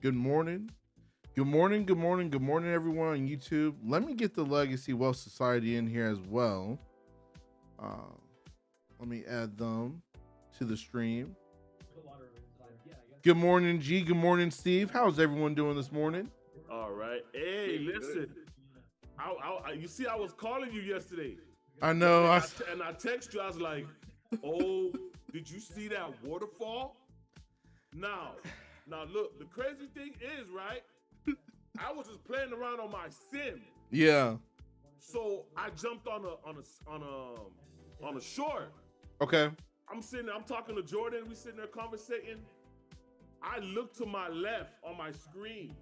Good morning. Good morning. Good morning. Good morning, everyone on YouTube. Let me get the Legacy Wealth Society in here as well. Uh, Let me add them to the stream. Good morning, G. Good morning, Steve. How's everyone doing this morning? All right. Hey, listen. You see, I was calling you yesterday, I know. and I text you. I was like, "Oh, did you see that waterfall?" Now, look. The crazy thing is, right? I was just playing around on my sim, Yeah. so I jumped on a short. Okay. I'm sitting there. I'm talking to Jordan. We sitting there conversating. I look to my left on my screen,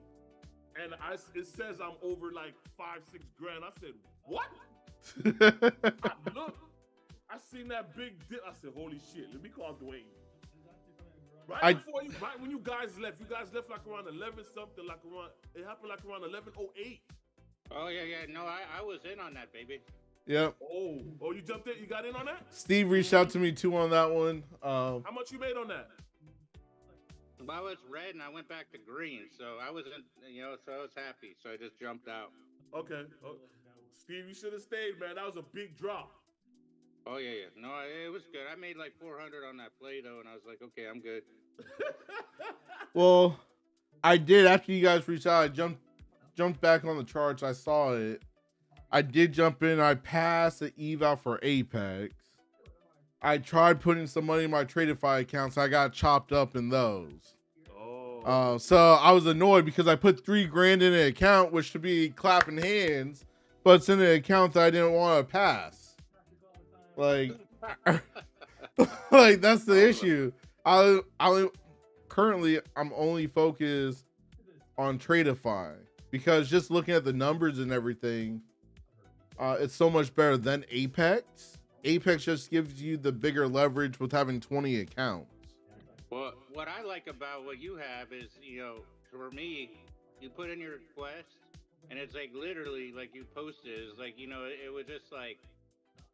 and it says I'm over like 5-6 grand. I said, "What?" I look, I seen that big dip. I said, "Holy shit!" Let me call Duane. Right when you guys left like around 11 something, like around it happened like around 11:08. Oh yeah. No, I was in on that, baby. Yep. Oh, you jumped in. You got in on that. Steve reached out to me too on that one. How much you made on that? Well, I was red and I went back to green, so I wasn't, so I was happy. So I just jumped out. Okay. Steve, you should have stayed, man. That was a big drop. Oh yeah. No, it was good. I made like 400 on that Play-Doh, and I was like, okay, I'm good. Well, I did after you guys reached out. I jumped back on the charts. I saw it. I did jump in. I passed the eval for Apex. I tried putting some money in my Tradify accounts. I got chopped up in those. So I was annoyed because I put $3,000 in an account, which should be clapping hands, but it's in an account that I didn't want to pass. Like, like that's the issue. Currently I'm only focused on Tradify because just looking at the numbers and everything, it's so much better than Apex. Apex just gives you the bigger leverage with having 20 accounts. Well, what I like about what you have is, for me, you put in your request, and it's like literally like you posted. It's like, it was just like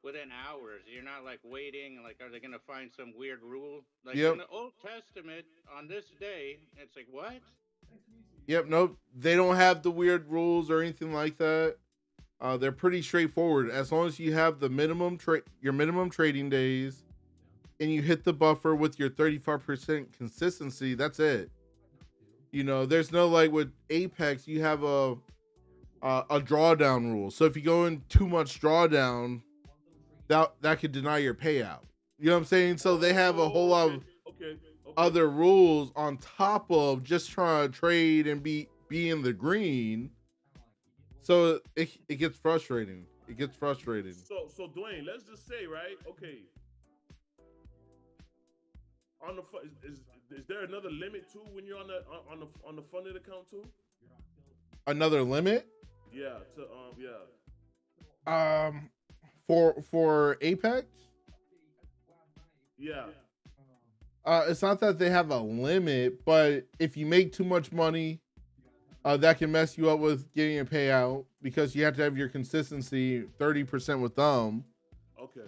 within hours. You're not like waiting, like, are they going to find some weird rule? Like in the Old Testament, on this day, it's like, what? Yep, nope. They don't have the weird rules or anything like that. They're pretty straightforward. As long as you have the your minimum trading days, and you hit the buffer with your 35% consistency, that's it. There's no like with Apex, you have a drawdown rule. So if you go in too much drawdown, that could deny your payout. You know what I'm saying? So they have a whole lot of other rules on top of just trying to trade and be in the green. So it gets frustrating. It gets frustrating. So Duane, let's just say, right? Okay. Is there another limit too when you're on the funded account too? Another limit? Yeah. For Apex? Yeah. It's not that they have a limit, but if you make too much money, that can mess you up with getting a payout because you have to have your consistency 30% with them. Okay.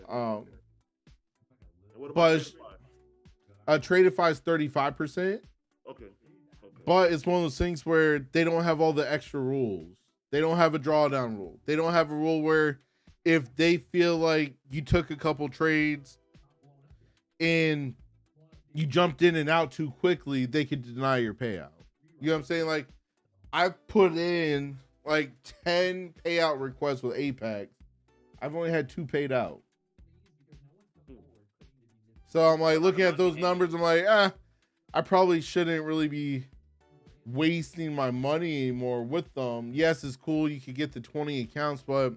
What but Tradify is 35%. Okay. But it's one of those things where they don't have all the extra rules. They don't have a drawdown rule. They don't have a rule where if they feel like you took a couple trades and you jumped in and out too quickly, they could deny your payout. You know what I'm saying? Like, I've put in like 10 payout requests with Apex. I've only had 2 paid out. So I'm like looking at those numbers. I'm like, I probably shouldn't really be wasting my money anymore with them. Yes, it's cool. You could get the 20 accounts, but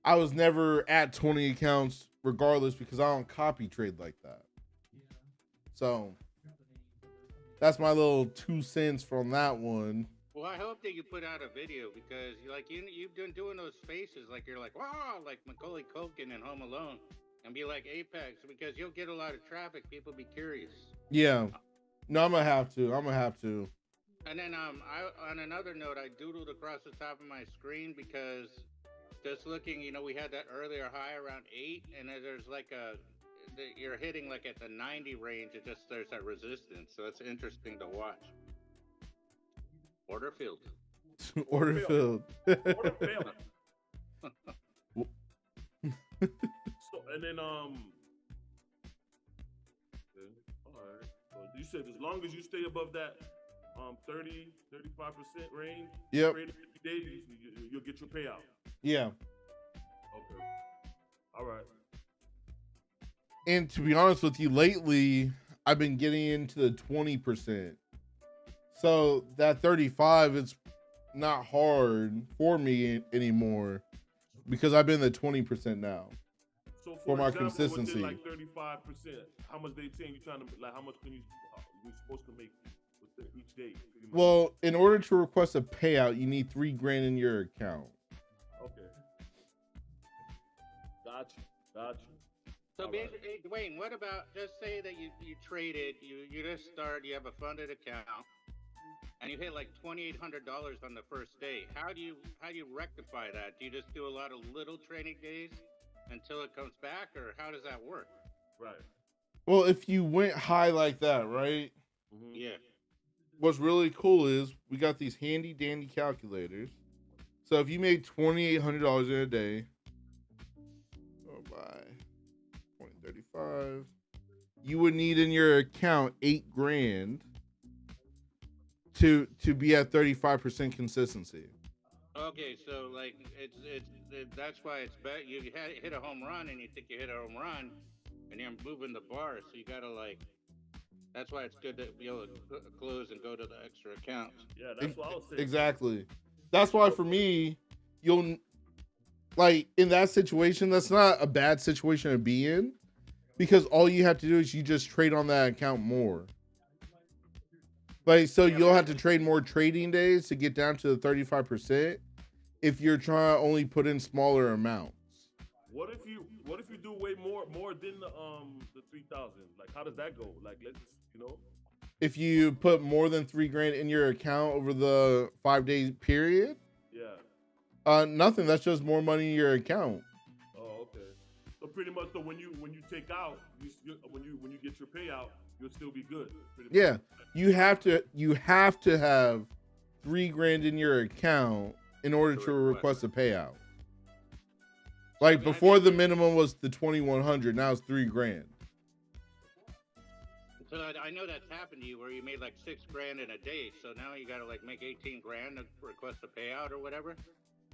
I was never at 20 accounts regardless because I don't copy trade like that. So that's my little 2 cents from that one. Well, I hope that you put out a video because you've been doing those faces like you're like, wow, like Macaulay Culkin in Home Alone, and be like Apex because you'll get a lot of traffic. People be curious. Yeah. No, I'm gonna have to. And then on another note, I doodled across the top of my screen because just looking, we had that earlier high around 8, and then there's like you're hitting like at the 90 range. There's that resistance, so it's interesting to watch. Order filled. Order filled. Order failed. So and then all right. So you said as long as you stay above that 30-35% range, Yep. trade 50 days, you'll get your payout. Yeah. Okay. All right. And to be honest with you, lately I've been getting into the 20%. So that 35 is not hard for me anymore because I've been the 20% now. So for my example, consistency. within like 35%, how much they saying you trying to like? How much can you're supposed to make with each day? Well, in order to request a payout, you need $3,000 in your account. Okay. Gotcha. So All basically, hey, Duane, what about just say that you traded, you just start, you have a funded account, and you hit like $2,800 on the first day. How do you rectify that? Do you just do a lot of little trading days until it comes back, or how does that work? Right. Well, if you went high like that, right? Mm-hmm. Yeah. What's really cool is we got these handy dandy calculators. So if you made $2,800 in a day, go by 2035, you would need in your account $8,000 to be at 35% consistency. Okay, so like it's that's why it's better. You hit a home run, and you think you hit a home run, and you're moving the bar, so you gotta like. That's why it's good to be able to close and go to the extra accounts. Yeah, that's what I was saying. Exactly. That's why for me, you'll like in that situation, that's not a bad situation to be in because all you have to do is you just trade on that account more. Like, so you'll have to trade more trading days to get down to the 35% if you're trying to only put in smaller amounts. What if you do way more than the 3,000? Like, how does that go? Like, let's If you put more than $3,000 in your account over the 5-day period, nothing. That's just more money in your account. Oh, okay. So pretty much, so when you take out, when you get your payout, you'll still be good. Yeah, you have to have $3,000 in your account in order to request a payout. Like before, the minimum was the 2,100. Now it's $3,000. So I know that's happened to you where you made like $6,000 in a day. So now you gotta like make $18,000 to request a payout or whatever.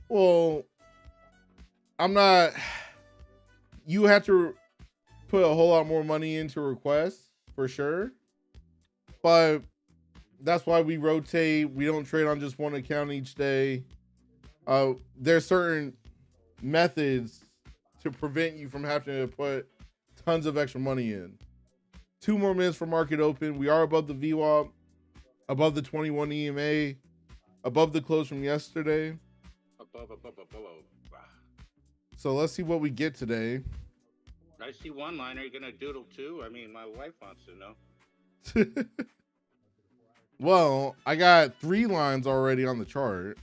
Well, I'm not. You have to put a whole lot more money into requests for sure, but that's why we rotate. We don't trade on just one account each day. There's certain methods to prevent you from having to put tons of extra money in. 2 more minutes for market open. We are above the VWAP, above the 21 EMA, above the close from yesterday. Above. So let's see what we get today. I see one line. Are you gonna doodle too? I mean, my wife wants to know. Well, I got 3 lines already on the chart.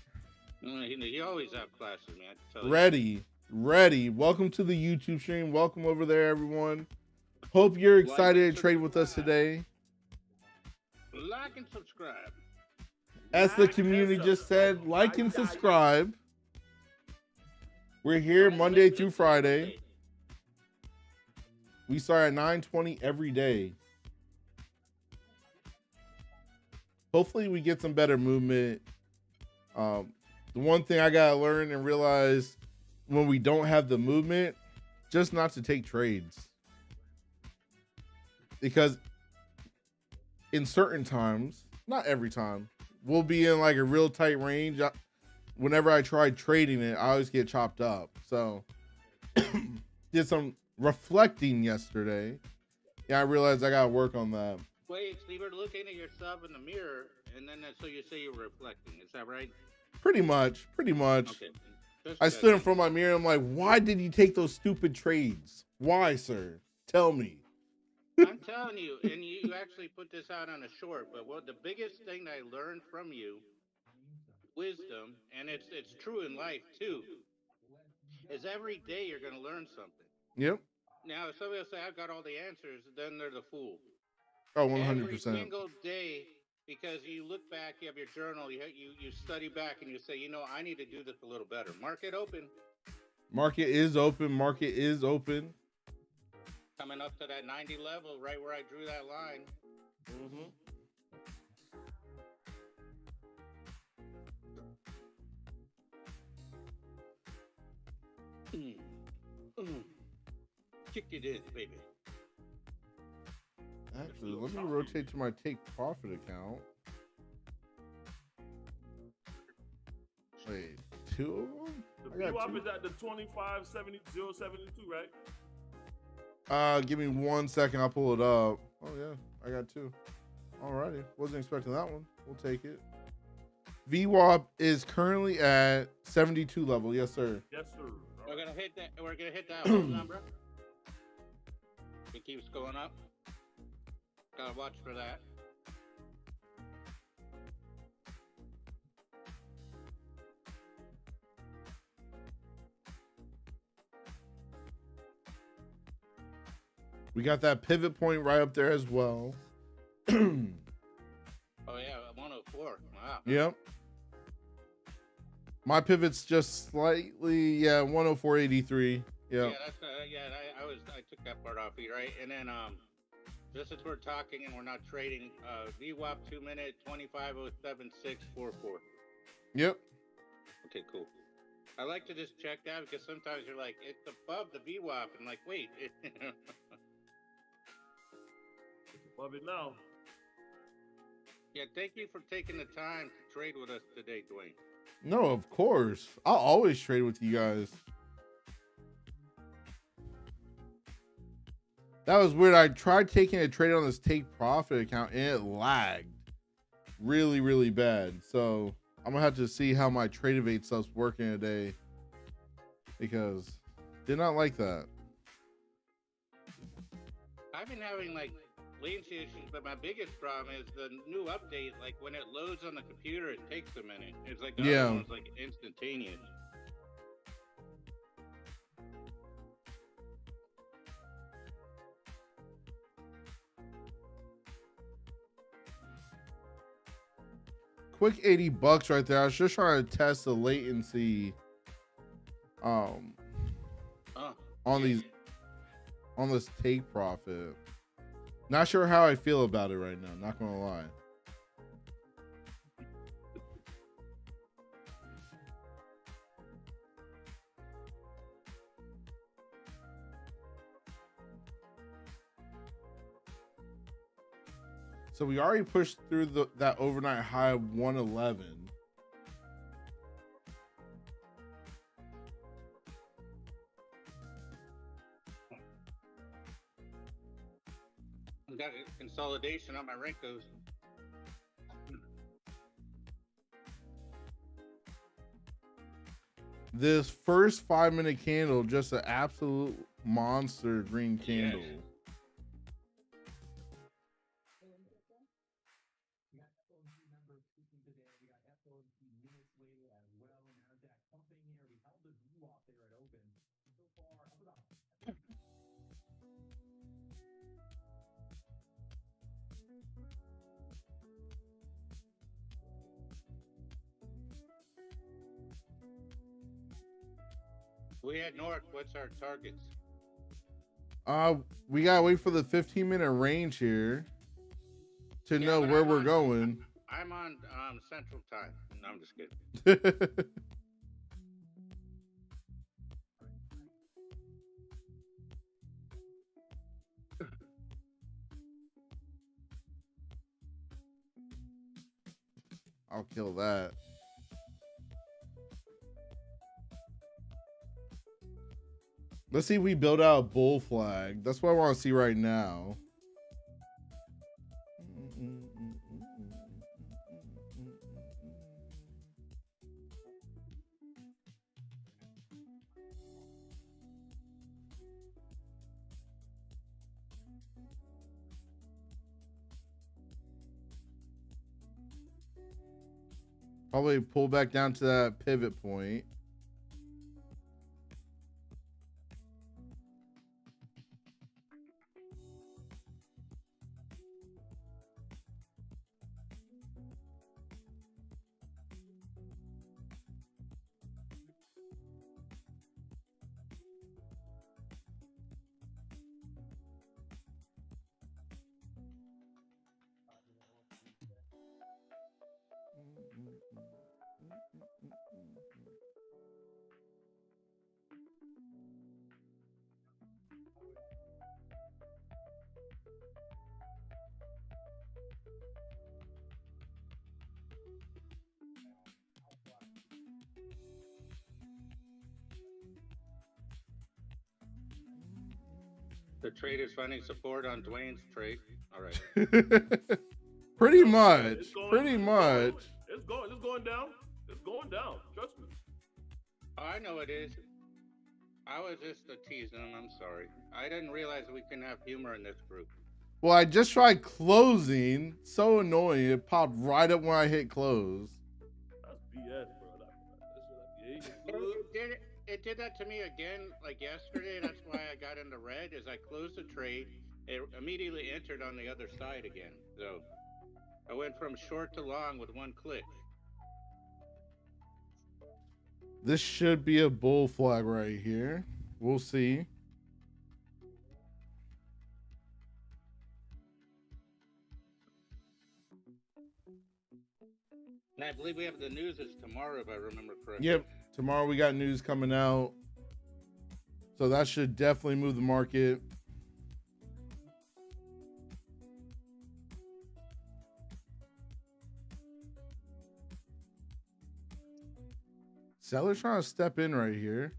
You always have classes, man. I can tell Ready. Welcome to the YouTube stream. Welcome over there, everyone. Hope you're excited to trade with us today. Like and subscribe. As the community just said, like and subscribe. We're here Monday through Friday. We start at 9:20 every day. Hopefully we get some better movement. The one thing I gotta learn and realize when we don't have the movement, just not to take trades. Because in certain times, not every time, we'll be in like a real tight range. Whenever I try trading it, I always get chopped up. So did some reflecting yesterday. Yeah, I realized I gotta work on that. Wait, so you were looking at yourself in the mirror, and then so you say you were reflecting. Is that right? Pretty much. Okay. I stood in front of my mirror. I'm like, why did you take those stupid trades? Why, sir? Tell me. I'm telling you, and you actually put this out on a short, but what the biggest thing I learned from you, wisdom, and it's true in life too, is every day you're going to learn something. Yep. Now, if somebody will say, I've got all the answers, then they're the fool. Oh, 100%. Every single day because you look back, you have your journal, you study back, and you say, you know, I need to do this a little better. Market open. Market is open. Market is open. Coming up to that 90 level, right where I drew that line. Mm-hmm. Kick it in, baby. Actually, let me rotate to my take profit account. Wait, two of them? The VWAP is at the 25.70.072, right? Give me 1 second. I'll pull it up. Oh yeah, I got two. Alrighty, wasn't expecting that one. We'll take it. VWAP is currently at 72 level. Yes, sir. Yes, sir. We're gonna hit that. We're gonna hit that whole number. It keeps going up. Gotta watch for that. We got that pivot point right up there as well. Oh yeah, 104. Wow. Yep. My pivot's just slightly, 104.83. Yeah. Yeah, that's I took that part off you, right? And then just as we're talking and we're not trading, VWAP 2 minute 25.07644. Yep. Okay, cool. I like to just check that because sometimes you're like, it's above the VWAP, and like, wait. It's above it now. Yeah, thank you for taking the time to trade with us today, Duane. No, of course. I'll always trade with you guys. That was weird. I tried taking a trade on this take profit account and it lagged really, really bad. So I'm gonna have to see how my trade evade stuff's working today because did not like that. I've been having like latency issues, but my biggest problem is the new update. Like when it loads on the computer, it takes a minute. It's like the other one's like instantaneous. Quick $80 right there. I was just trying to test the latency on this take profit. Not sure how I feel about it right now, not gonna lie. So we already pushed through that overnight high of 111. Got a consolidation on my Rinkos. This first 5-minute candle, just an absolute monster green candle. Yes. We head north. What's our targets? We gotta wait for the 15-minute range here to know where we're going. I'm on Central Time. No, I'm just kidding. I'll kill that. Let's see if we build out a bull flag. That's what I want to see right now. Probably pull back down to that pivot point. The trade is finding support on Dwayne's trade. All right. Pretty It's much. going, Pretty much. It's going down. It's going down. Trust me. Oh, I know it is. I was just teasing him. I'm sorry. I didn't realize we can have humor in this group. Well, I just tried closing. So annoying. It popped right up when I hit close. That's BS, bro. It did that to me again, like yesterday. That's why I got into red. Is I closed the trade, it immediately entered on the other side again. So I went from short to long with one click. This should be a bull flag right here. We'll see. And I believe we have the news is tomorrow, if I remember correctly. Yep. Tomorrow we got news coming out. So that should definitely move the market. Seller's trying to step in right here.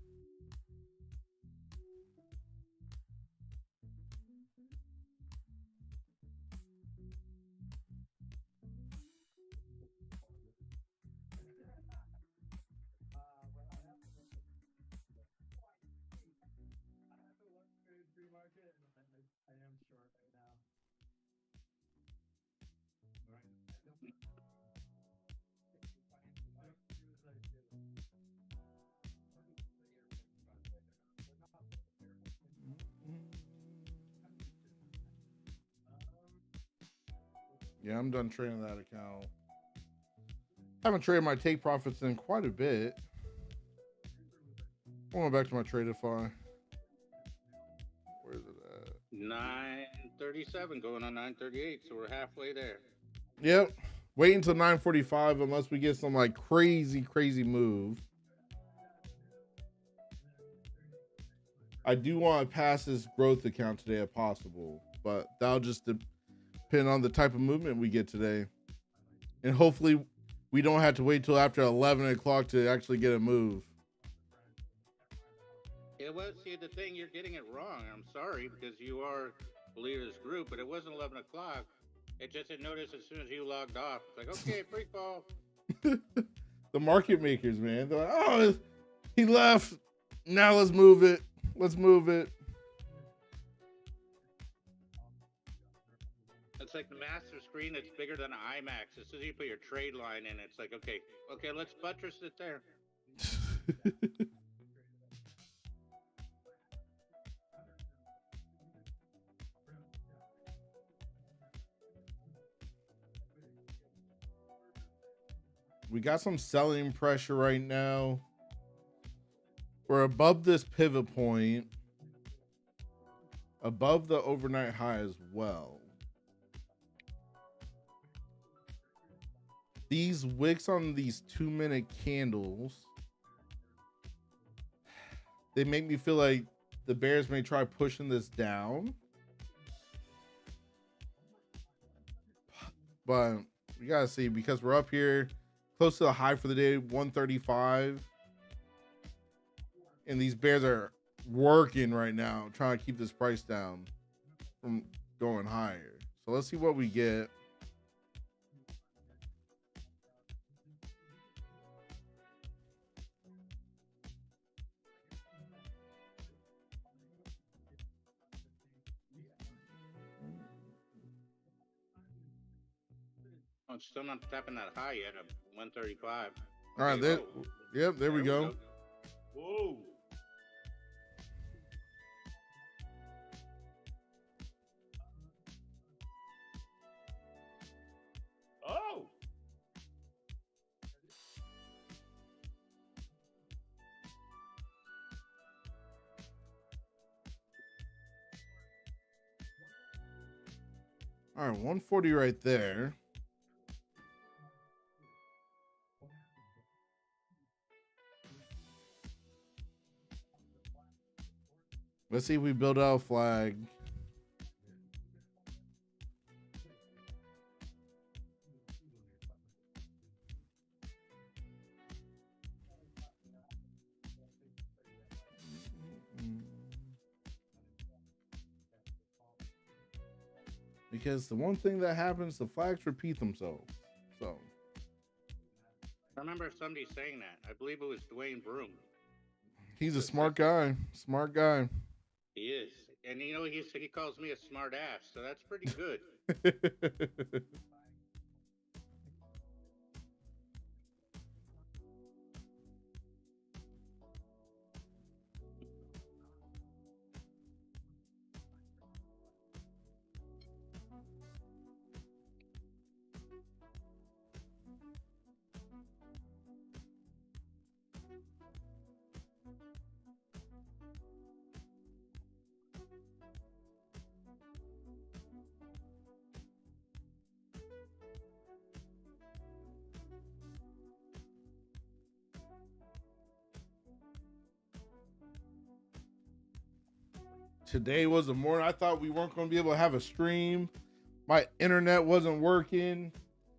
Yeah, I'm done trading that account. Haven't traded my take profits in quite a bit. Going back to my Tradify. Where's it at? 937 going on 938, so we're halfway there. Yep. Wait until 9:45 unless we get some like crazy move. I do want to pass this growth account today if possible, but that'll just depend on the type of movement we get today. And hopefully we don't have to wait till after 11 o'clock to actually get a move. It was, see, the thing, you're getting it wrong. I'm sorry, because you are the leader of this group, but it wasn't 11 o'clock. It just had noticed as soon as you logged off. It's like, okay, free fall. The market makers, man. They're like, oh, he left. Now let's move it. Let's move it. It's like the master screen that's bigger than an IMAX. As soon as you put your trade line in, it's like, okay, let's buttress it there. We got some selling pressure right now. We're above this pivot point, above the overnight high as well. These wicks on these 2-minute candles, they make me feel like the bears may try pushing this down. But we gotta see, because we're up here close to the high for the day, 135. And these bears are working right now, trying to keep this price down from going higher. So let's see what we get. I'm still not tapping that high yet of 135. All right, there. Yep, there we go. Whoa. Oh. All right, 140 right there. Let's see if we build out a flag. because the one thing that happens, the flags repeat themselves. So I remember somebody saying that. I believe it was Duane Broom. he's a smart guy. Smart guy. He is. And you know, he calls me a smart ass, so that's pretty good. Today was a morning. I thought we weren't going to be able to have a stream. My internet wasn't working.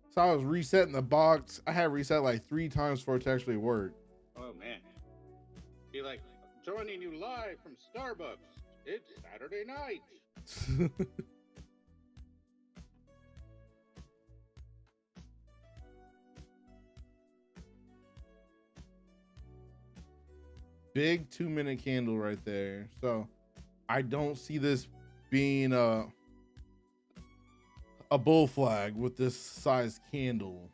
So I was resetting the box. I had reset like 3 times for it to actually work. Oh man. Be like, joining you live from Starbucks. It's Saturday night. Big 2-minute candle right there. So I don't see this being a bull flag with this size candle.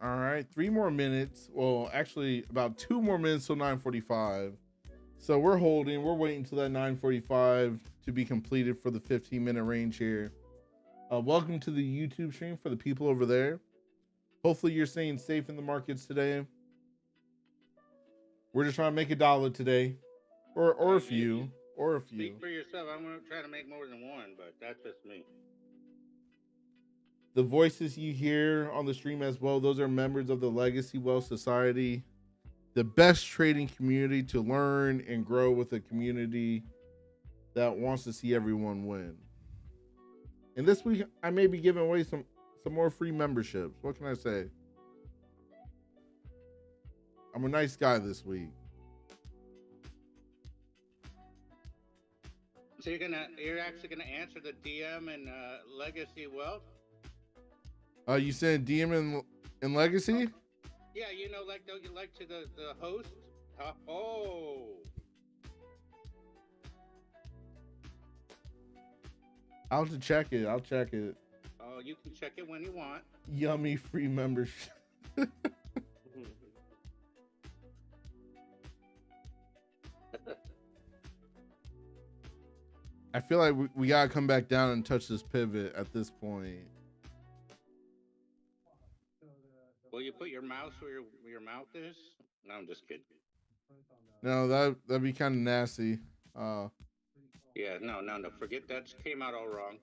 All right, 3 more minutes. Well, actually, about 2 more minutes till 9:45. So we're holding. We're waiting until that 9:45 to be completed for the 15-minute range here. Welcome to the YouTube stream for the people over there. Hopefully, you're staying safe in the markets today. We're just trying to make $1 today, or a few, or a few. Speak for yourself. I'm gonna try to make more than one, but that's just me. The voices you hear on the stream as well, those are members of the Legacy Wealth Society, the best trading community to learn and grow with, a community that wants to see everyone win. And this week, I may be giving away some more free memberships. What can I say? I'm a nice guy this week. So you're actually gonna answer the DM and Legacy Wealth? You said DM in Legacy? Yeah, you know, like to the host. Oh. I'll have to check it. I'll check it. Oh, you can check it when you want. Yummy free membership. I feel like we gotta come back down and touch this pivot at this point. Will you put your mouse where your mouth is? No, I'm just kidding. No, that'd be kind of nasty. Yeah, no. Forget that. Came out all wrong.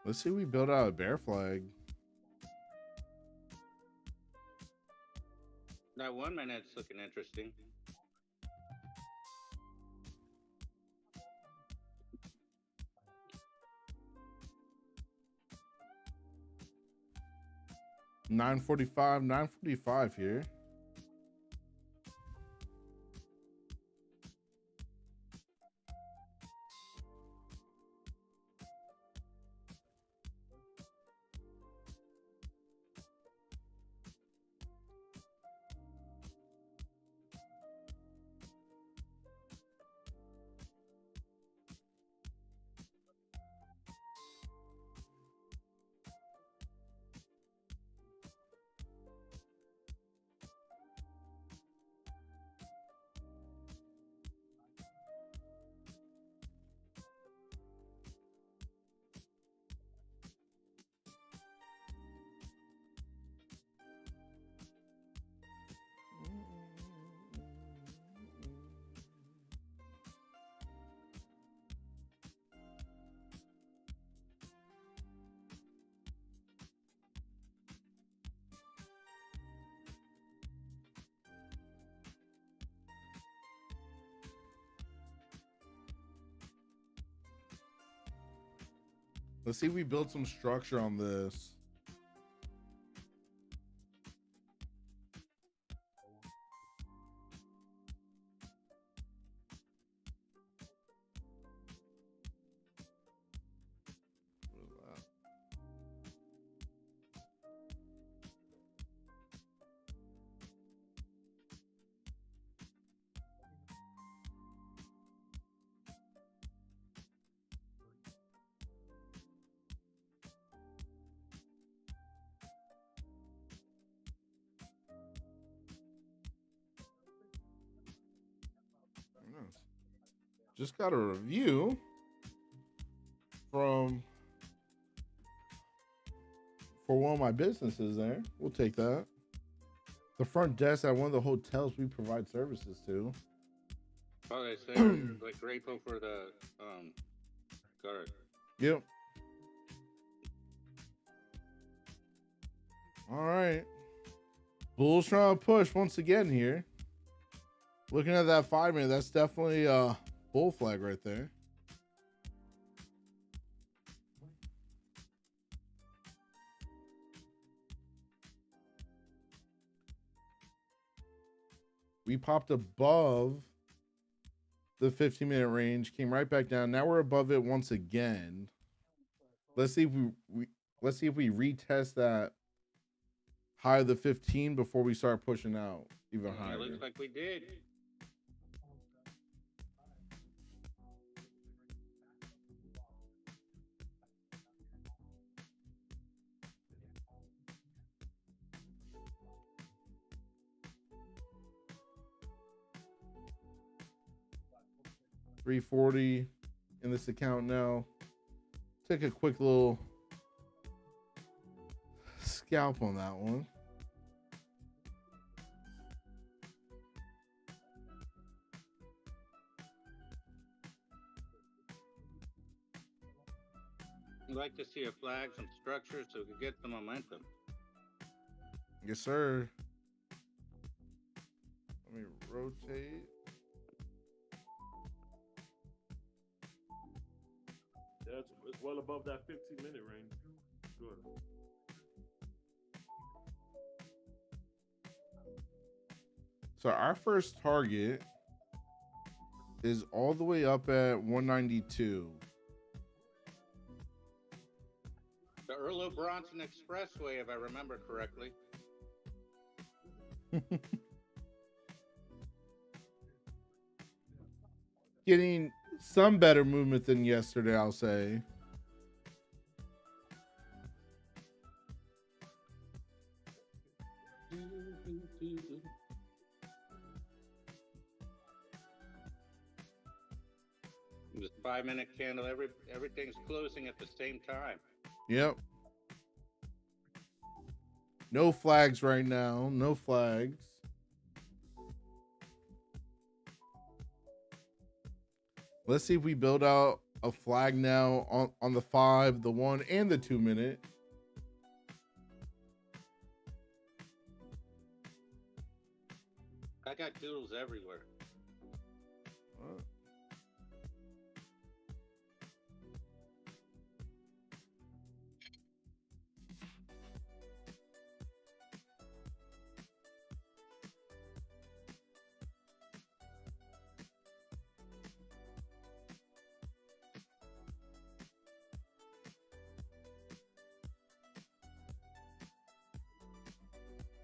Let's see, we build out a bear flag. That 1 minute's looking interesting. $9.45 here. Let's see if we build some structure on this. Just got a review for one of my businesses there. We'll take that. The front desk at one of the hotels we provide services to. Oh, they say like grateful for the card. Yep. All right. Bulls trying to push once again here. Looking at that 5 minute, that's definitely a bull flag right there. We popped above the 15-minute range, came right back down. Now we're above it once again. Let's see if we retest that high of the 15 before we start pushing out even higher. It looks like we did. $340 in this account now. Take a quick little scalp on that one. I'd like to see a flag, some structure, so we can get the momentum. Yes, sir. Let me rotate. Yeah, it's well above that 15-minute range. Good. So our first target is all the way up at 192. The Earl Bronson Expressway, if I remember correctly. Getting some better movement than yesterday, I'll say. This 5-minute candle, everything's closing at the same time. Yep. No flags right now. No flags. Let's see if we build out a flag now on the 5, the 1, and the 2 minute. I got doodles everywhere.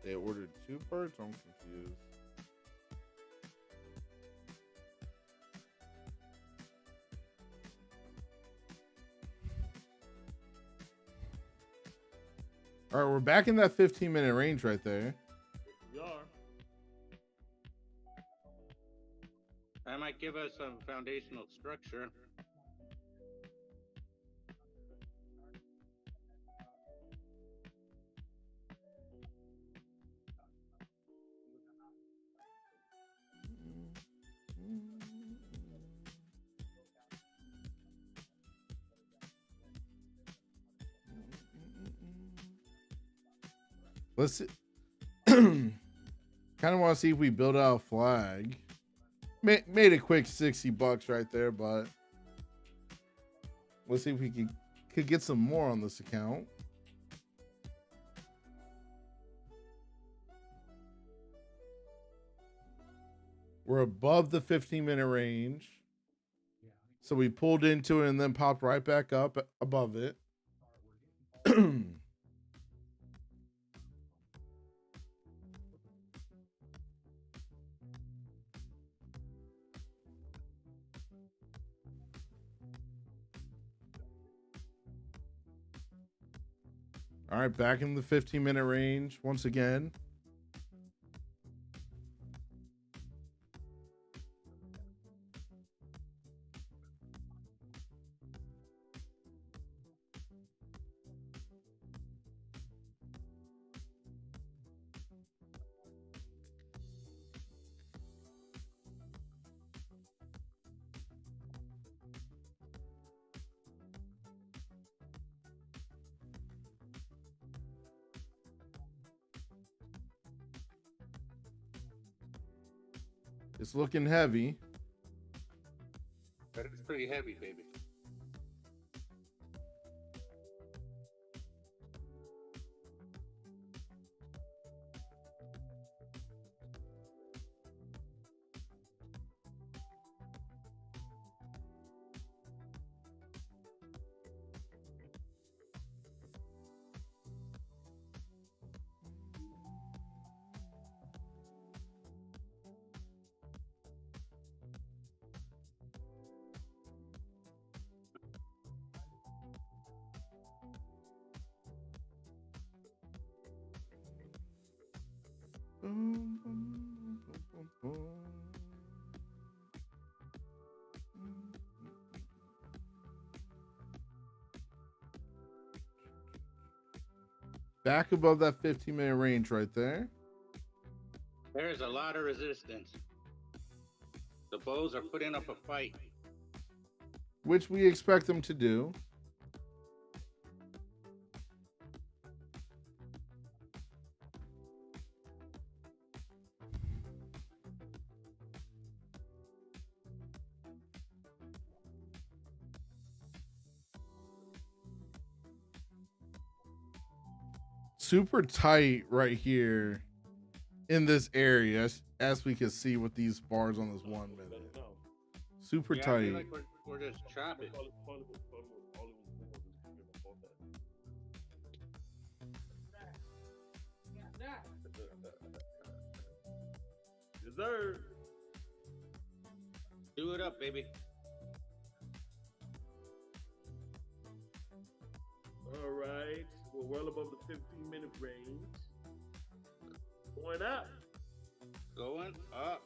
They ordered 2 parts? I'm confused. All right, we're back in that 15-minute range right there. We are. That might give us some foundational structure. Let's see. Kind of want to see if we build out a flag. Made a quick $60 right there, but let's see if we can could get some more on this account. We're above the 15-minute range. So we pulled into it and then popped right back up above it. All right, back in the 15-minute range once again. It's looking heavy. But it's pretty heavy, baby. Back above that 15-minute range right there. There's a lot of resistance. The bulls are putting up a fight. Which we expect them to do. Super tight right here in this area, as we can see with these bars on this 1 minute. Super I tight. feel like we're just chopping. Dessert. Do it up, baby. All right. We're well above the 15-minute range. Going up. Going up.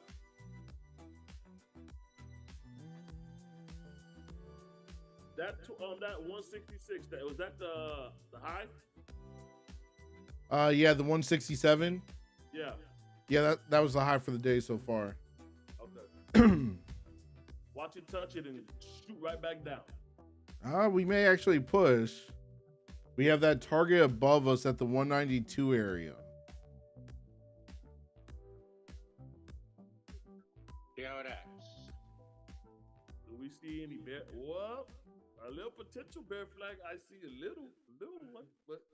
That 166. Was that the high? Yeah, the 167. Yeah. Yeah, that was the high for the day so far. Okay. Watch it touch it and shoot right back down. We may actually push. We have that target above us at the 192 area. See how it acts. Do we see any bear? Well, a little potential bear flag. I see a little one, but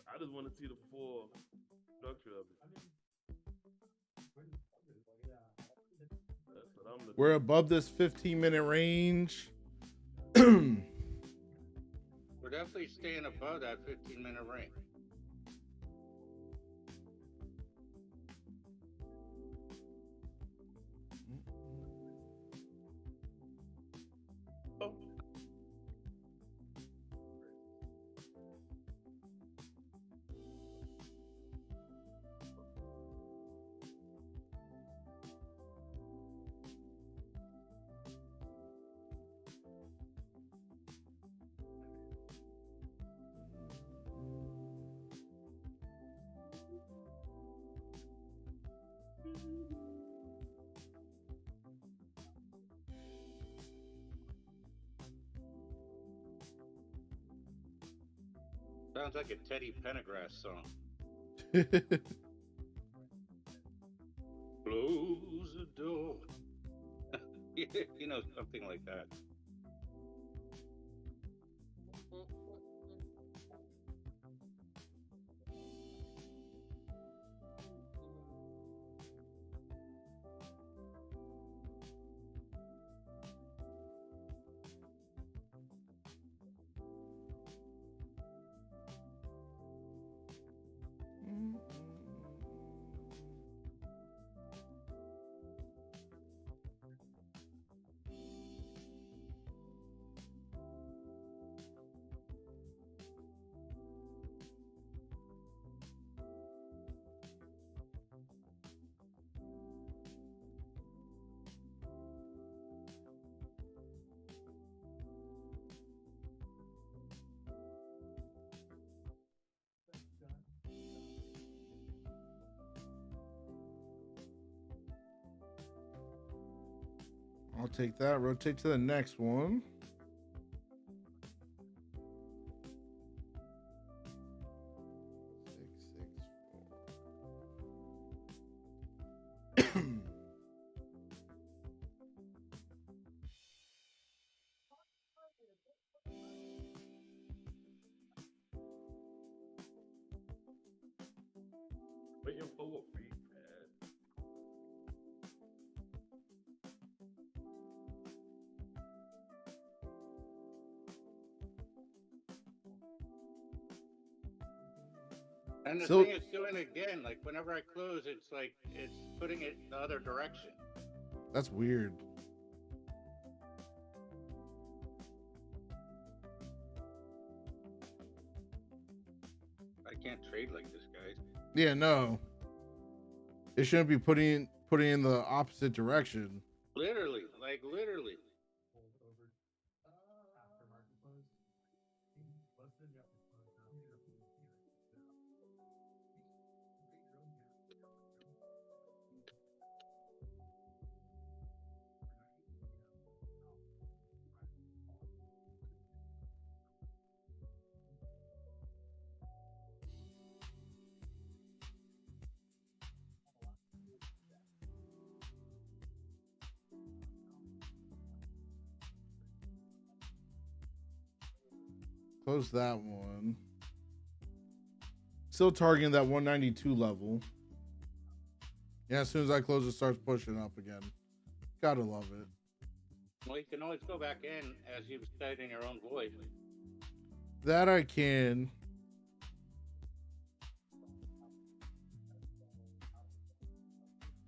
I just want to see the full structure of it. That's what I'm looking. We're above this 15-minute range. We're definitely staying above that 15-minute range. Oh. Sounds like a Teddy Pendergrass song. Close the door. You know, something like that. I'll take that. Rotate to the next one. Waiting for a read, man. And the So- thing is doing it again. Like whenever I close, it's like it's putting it the other direction. That's weird. I can't trade like this, guys. Yeah, no. It shouldn't be putting in the opposite direction. Literally, like literally. Close that one. Still targeting that 192 level. Yeah, as soon as I close, it starts pushing up again. Gotta love it. Well, you can always go back in as you've said in your own voice. That I can.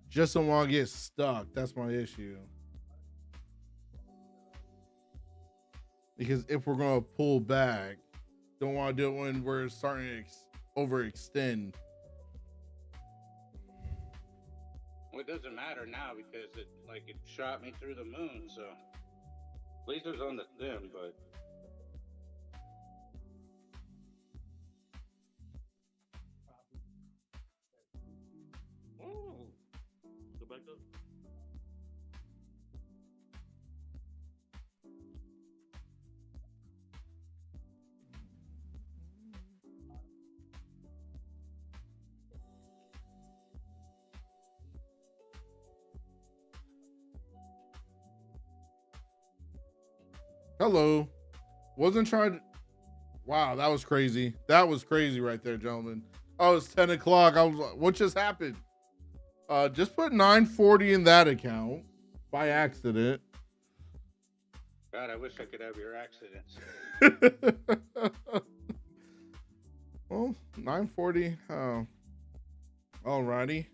Just don't want to get stuck. That's my issue. Because if we're going to pull back, don't want to do it when we're starting to overextend. Well, it doesn't matter now because it shot me through the moon. So at least it was on the thin, but. Oh, go back up. Hello. Wasn't trying to... Wow, that was crazy. That was crazy right there, gentlemen. Oh, it's 10 o'clock. I was like, what just happened? Just put 940 in that account by accident. God, I wish I could have your accidents. Well, 940. Oh. Alrighty.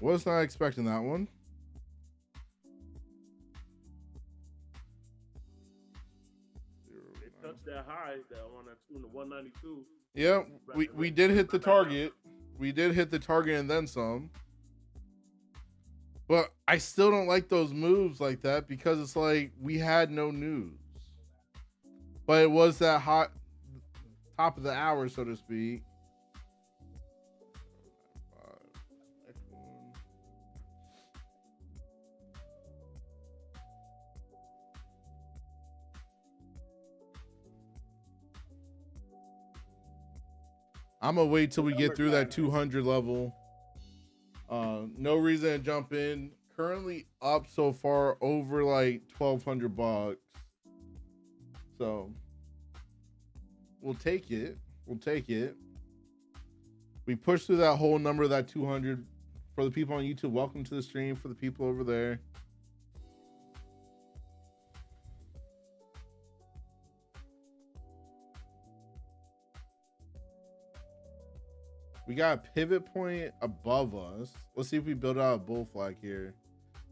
Was not expecting that one. They touched that high, that one that's in the 192. Yeah, we did hit the target. We did hit the target and then some. But I still don't like those moves like that because it's like we had no news. But it was that hot top of the hour, so to speak. I'm gonna wait till we get through that 200 level. No reason to jump in. Currently up so far over like $1,200. So we'll take it. We'll take it. We pushed through that whole number, that 200. For the people on YouTube, welcome to the stream. For the people over there, we got a pivot point above us. Let's see if we build out a bull flag here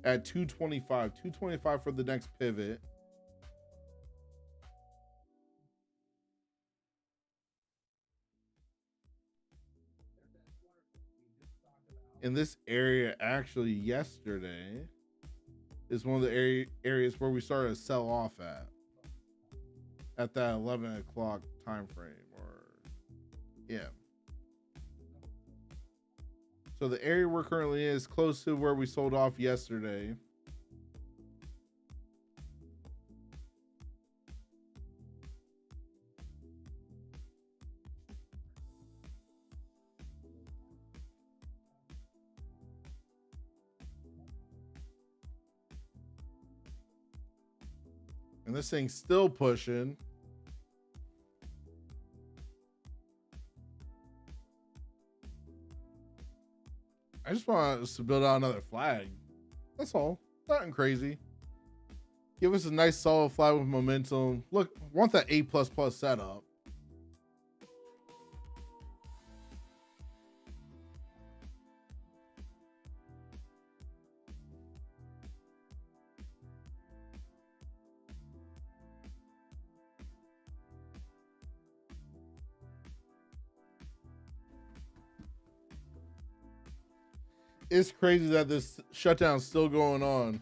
at 225. 225 for the next pivot. In this area, actually, yesterday is one of the areas where we started to sell off at that 11 o'clock time frame, or yeah. So the area we're currently in is close to where we sold off yesterday. And this thing's still pushing. I just want us to build out another flag. That's all. Nothing crazy. Give us a nice solid flag with momentum. Look, want that A++ setup. It's crazy that this shutdown's still going on.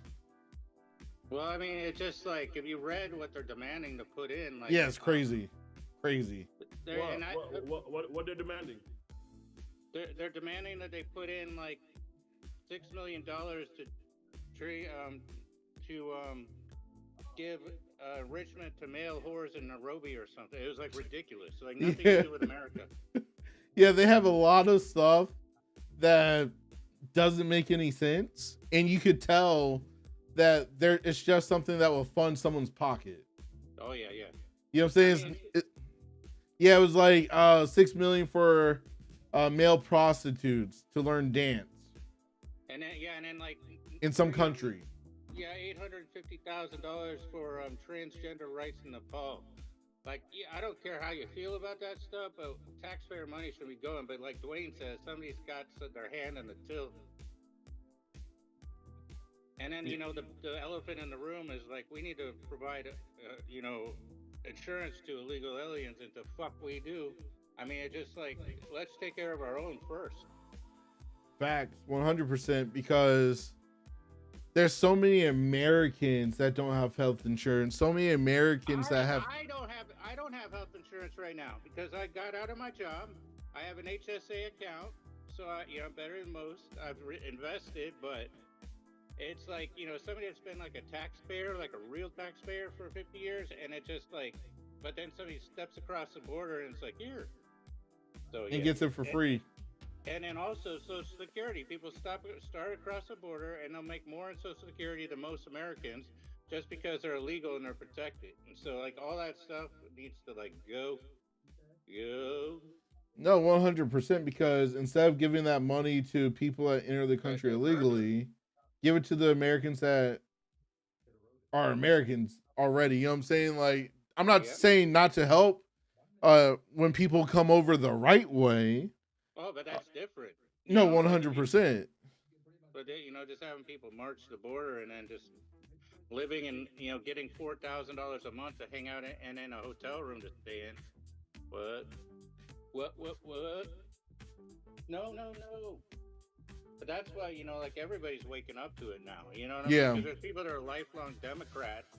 Well, I mean, it's just like if you read what they're demanding to put in, like Yeah, it's crazy, crazy. What they're demanding? They're demanding that they put in like $6 million to give enrichment to male whores in Nairobi or something. It was like ridiculous. Like nothing to do with America. Yeah, they have a lot of stuff that doesn't make any sense, and you could tell that it's just something that will fund someone's pocket. Oh yeah. You know what I'm saying? It was like $6 million for male prostitutes to learn dance. And then like in some country. Yeah, $850,000 for transgender rights in Nepal. Like, yeah, I don't care how you feel about that stuff, but taxpayer money should be going. But like Duane says, somebody's got their hand in the till. And then, you know, the elephant in the room is like, we need to provide, you know, insurance to illegal aliens, and the fuck we do. I mean, it's just like, let's take care of our own first. Facts, 100%, because there's so many Americans that don't have health insurance. So many Americans that have. I don't have health insurance right now because I got out of my job. I have an HSA account, so I'm better than most. I've invested, but it's like, you know, somebody that's been like a taxpayer, like a real taxpayer for 50 years, and it just like, but then somebody steps across the border and it's like, here. So and gets it for free. And then also Social Security. People start across the border and they'll make more in Social Security than most Americans just because they're illegal and they're protected. And so like all that stuff needs to like go. No, 100%, because instead of giving that money to people that enter the country illegally, give it to the Americans that are Americans already. You know what I'm saying? Like, I'm not saying not to help when people come over the right way. Oh, but that's different. No, 100%. But you know, just having people march the border and then just living and, you know, getting $4,000 a month to hang out and in a hotel room to stay in. What? No. But that's why, you know, like everybody's waking up to it now. You know what I mean? Because there's people that are lifelong Democrats,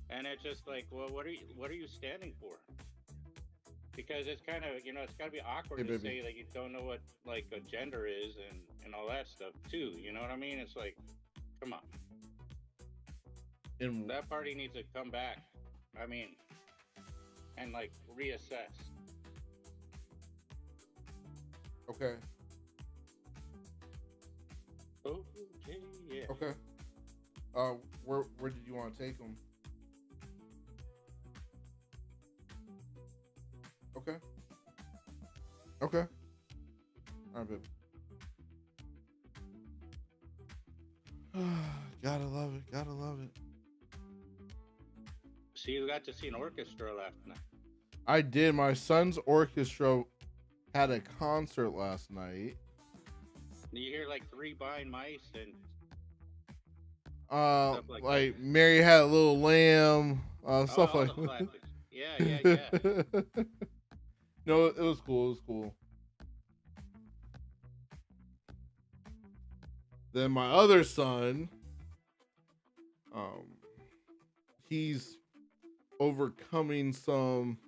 and it's just like, well, what are you standing for? Because it's kind of, you know, it's got to be awkward to say that you don't know what like a gender is and all that stuff too. You know what I mean? It's like, come on. And that party needs to come back. I mean, and like reassess. Okay. Okay. Yeah. Okay. Where did you want to take them? Okay. All right, babe. Gotta love it. So you got to see an orchestra last night. I did. My son's orchestra had a concert last night. You hear like 3 Blind Mice and stuff like Mary Had a Little Lamb, stuff like that. Yeah. No, it was cool. Then my other son, he's overcoming some,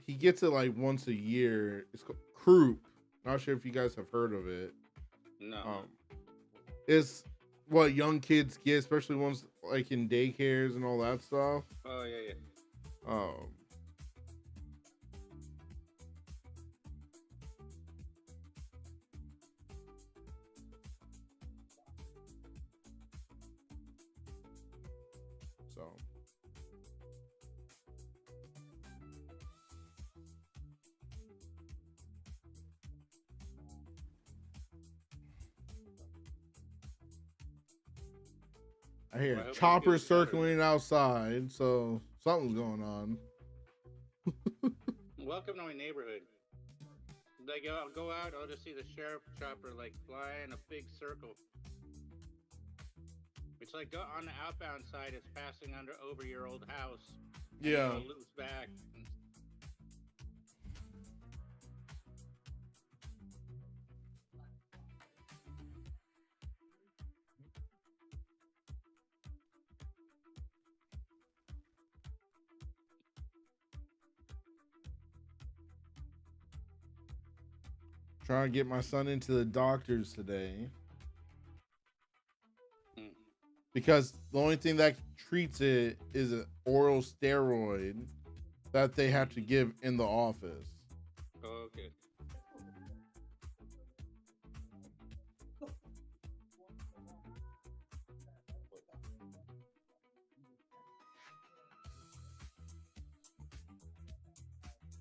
he gets it like once a year. It's called croup. Not sure if you guys have heard of it. No. It's what young kids get, especially ones like in daycares and all that stuff. Oh yeah. So I hear Well, I hope you feel choppers better. circling outside, so something's going on. Welcome to my neighborhood. Like, I'll go out, I'll just see the sheriff chopper like fly in a big circle. It's like on the outbound side, it's passing over your old house. And Yeah. It loops back. Trying to get my son into the doctors today. Because the only thing that treats it is an oral steroid that they have to give in the office. Oh, okay.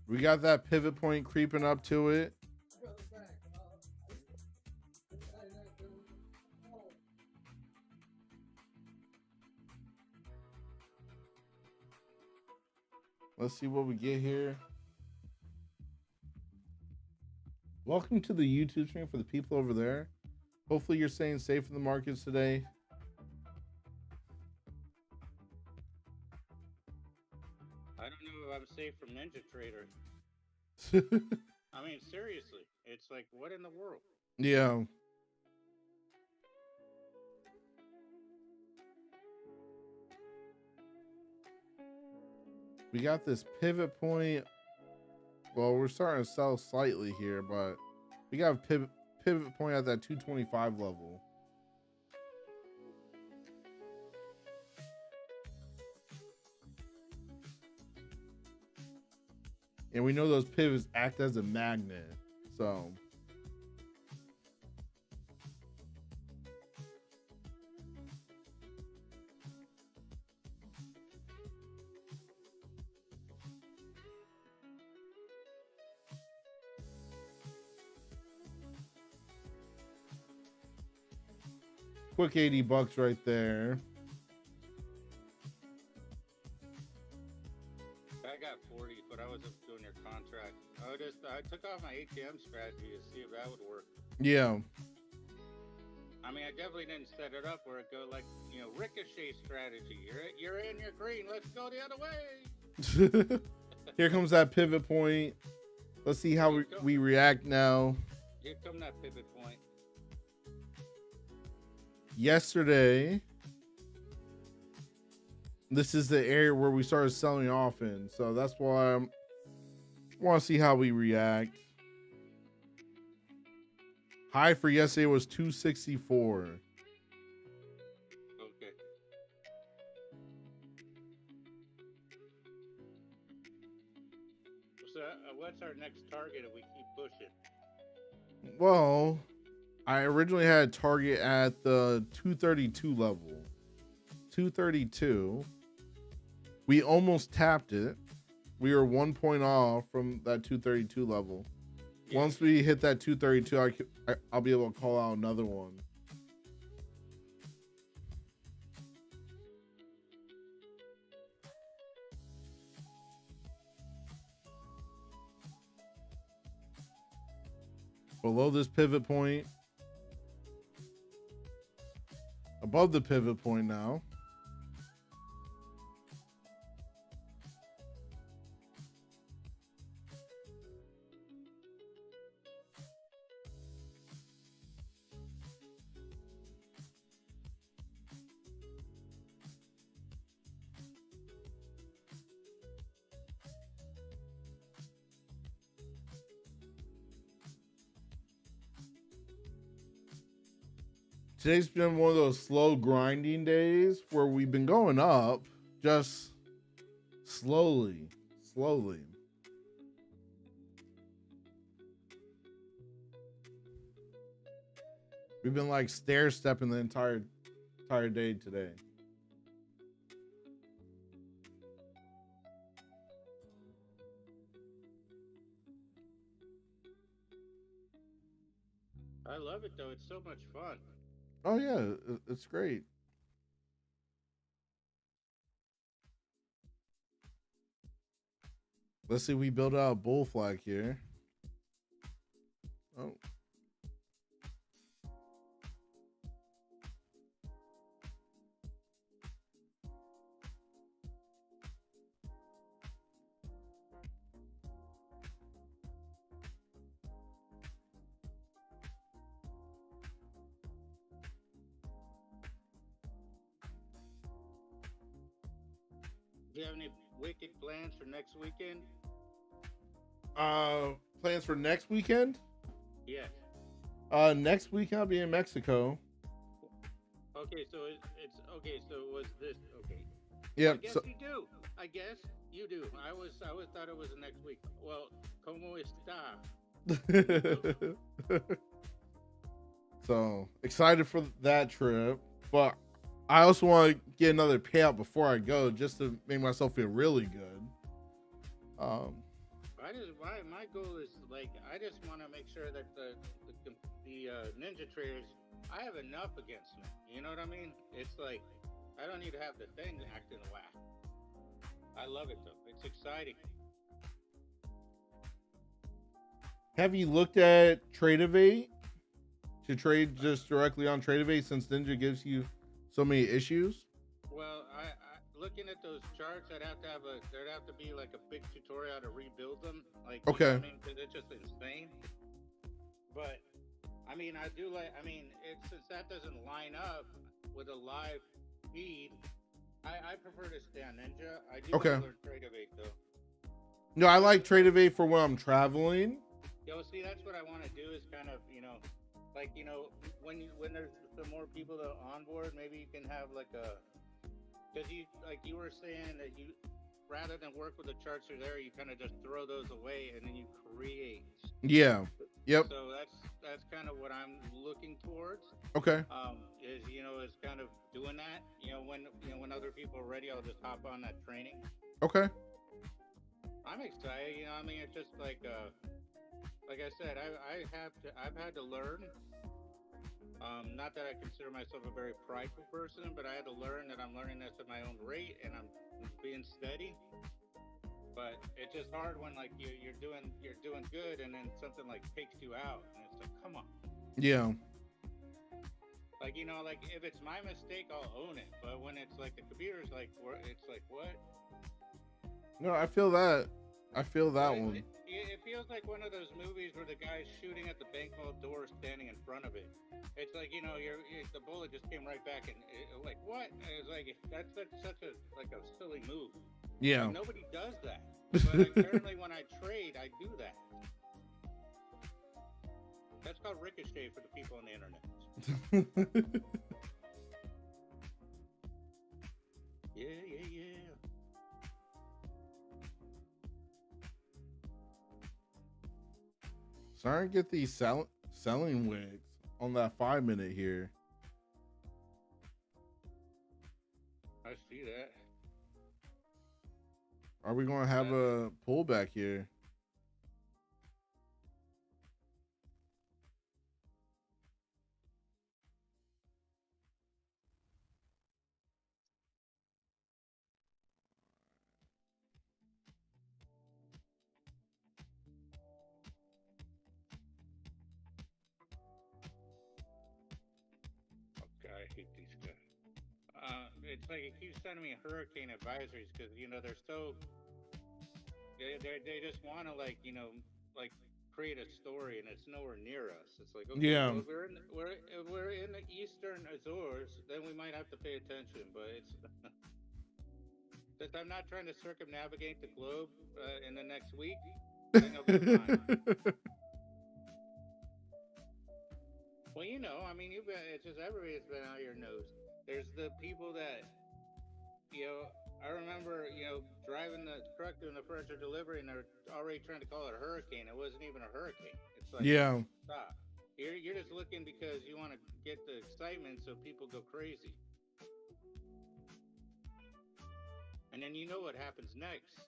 We got that pivot point creeping up to it. Let's see what we get here. Welcome to the YouTube stream for the people over there. Hopefully you're staying safe in the markets today. I don't know if I'm safe from Ninja Trader. I mean, seriously. It's like, what in the world? Yeah. We got this pivot point. Well, we're starting to sell slightly here, but we got a pivot point at that 225 level. And we know those pivots act as a magnet. So quick $80 right there. I got 40, but I wasn't doing your contract. I took off my ATM strategy to see if that would work. Yeah. I mean, I definitely didn't set it up where it go like, ricochet strategy. You're in, you're green. Let's go the other way. Here comes that pivot point. Let's see how we react now. Here come that pivot point. Yesterday, this is the area where we started selling off in. So that's why I want to see how we react. High for yesterday was 264. Okay. So what's our next target if we keep pushing? Well, I originally had a target at the 232 level. 232. We almost tapped it. We were 1 point off from that 232 level. Yeah. Once we hit that 232, I'll be able to call out another one. Below this pivot point. Above the pivot point now. Today's been one of those slow grinding days where we've been going up just slowly. We've been like stair stepping the entire day today. I love it though. It's so much fun. Oh yeah, it's great. Let's see. We build out a bull flag here. Oh. Do you have any wicked plans for next weekend? Plans for next weekend? Yes. Next week I'll be in Mexico. Okay, so it's okay. So was this okay? Yeah. I guess you do. I guess you do. I always thought it was the next week. Well, como está? So excited for that trip, but I also want to get another payout before I go, just to make myself feel really good. My goal is like I just want to make sure that the ninja traders, I have enough against me. You know what I mean? It's like I don't need to have the thing acting whack. I love it though. It's exciting. Have you looked at Tradeovate to trade just directly on Tradeovate, since Ninja gives you so many issues? Well, I looking at those charts, there'd have to be like a big tutorial to rebuild them. Like, okay, you know what I mean, because it's just insane. But I mean, since that doesn't line up with a live feed, I prefer to stay on Ninja. I do want to learn Tradeovate though. No, I like Tradeovate for when I'm traveling. Yo, see, that's what I want to do is kind of, like, when there's some more people to onboard, maybe you can have like because you were saying that you, rather than work with the charts are there, you kind of just throw those away and then you create. Yeah. Yep. So that's kind of what I'm looking towards. Okay. Is kind of doing that. When other people are ready, I'll just hop on that training. Okay. I'm excited. It's just like I said, I've had to learn. Not that I consider myself a very prideful person, but I had to learn that I'm learning this at my own rate and I'm being steady. But it's just hard when like you're doing good and then something like takes you out and it's like, come on. Yeah. Like if it's my mistake, I'll own it. But when it's like the computer's like, it's like what? No, I feel that. I feel that one. It feels like one of those movies where the guy's shooting at the bank vault door, standing in front of it. It's like the bullet just came right back, and like what? It's like that's such a silly move. Yeah. Like, nobody does that, but apparently when I trade, I do that. That's called ricochet for the people on the internet. Yeah. Starting to get these selling wigs on that 5 minute here. I see that. Are we going to have a pullback here? I hate these guys. It's like it keeps sending me hurricane advisories because they're so they just want to like create a story and it's nowhere near us. It's like okay, yeah, well, we're in the Eastern Azores, then we might have to pay attention. But it's since I'm not trying to circumnavigate the globe in the next week, I think I'll be fine. Well, it's just everybody's been out your nose. There's the people that, I remember, driving the truck doing the furniture delivery and they're already trying to call it a hurricane. It wasn't even a hurricane. It's like, yeah, stop. You're just looking because you want to get the excitement so people go crazy. And then you know what happens next.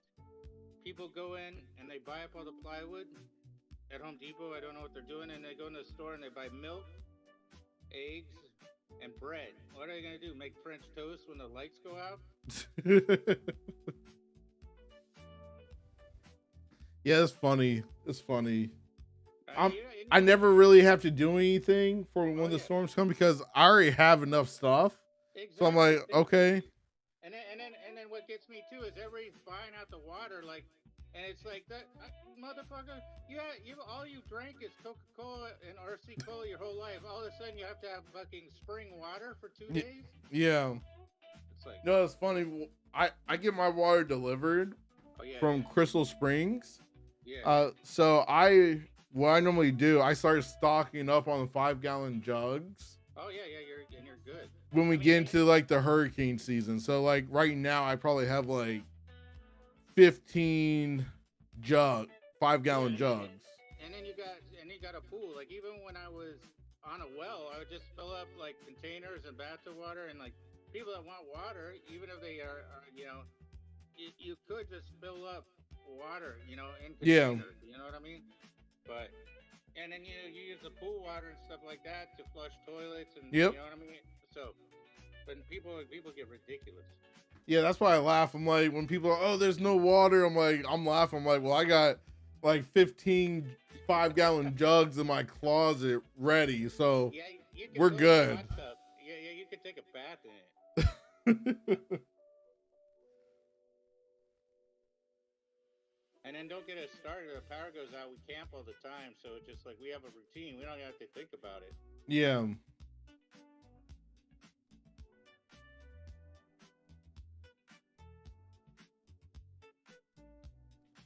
People go in and they buy up all the plywood at Home Depot. I don't know what they're doing. And they go in the store and they buy milk, eggs, and bread. What are they going to do? Make French toast when the lights go out? Yeah, it's funny. It's funny. Uh, I'm you, I you, never really have to do anything for when oh the yeah, storms come because I already have enough stuff. So I'm exactly. like, okay, And then what gets me too is everybody's buying out the water like, and it's like that motherfucker. You all you drank is Coca Cola and RC Cola your whole life. All of a sudden you have to have fucking spring water for two y- days. yeah. It's like, No, it's funny. I get my water delivered oh yeah, from yeah, Crystal Springs. yeah, yeah. So what I normally do, I start stocking up on the 5-gallon jugs Oh yeah, yeah. You're good. when we I mean, get into like the hurricane season. So like right now, I probably have like 15 yeah, 5-gallon jugs. and you got a pool. Like even when I was on a well, I would just fill up like containers and bathtub water, and like people that want water, even if they are you could just fill up water, in Yeah. containers. You know what I mean? But and then you use the pool water and stuff like that to flush toilets, and Yep. you know what I mean. So, but people get ridiculous. Yeah, that's why I laugh. I'm like, when people are, oh, there's no water. I'm laughing. I'm like, well, I got like 15 5-gallon jugs in my closet ready. So Yeah, you can we're fill your good. hot tub. Yeah, you can take a bath in it. And then don't get us started. The power goes out. We camp all the time, so it's just like we have a routine. We don't have to think about it. Yeah.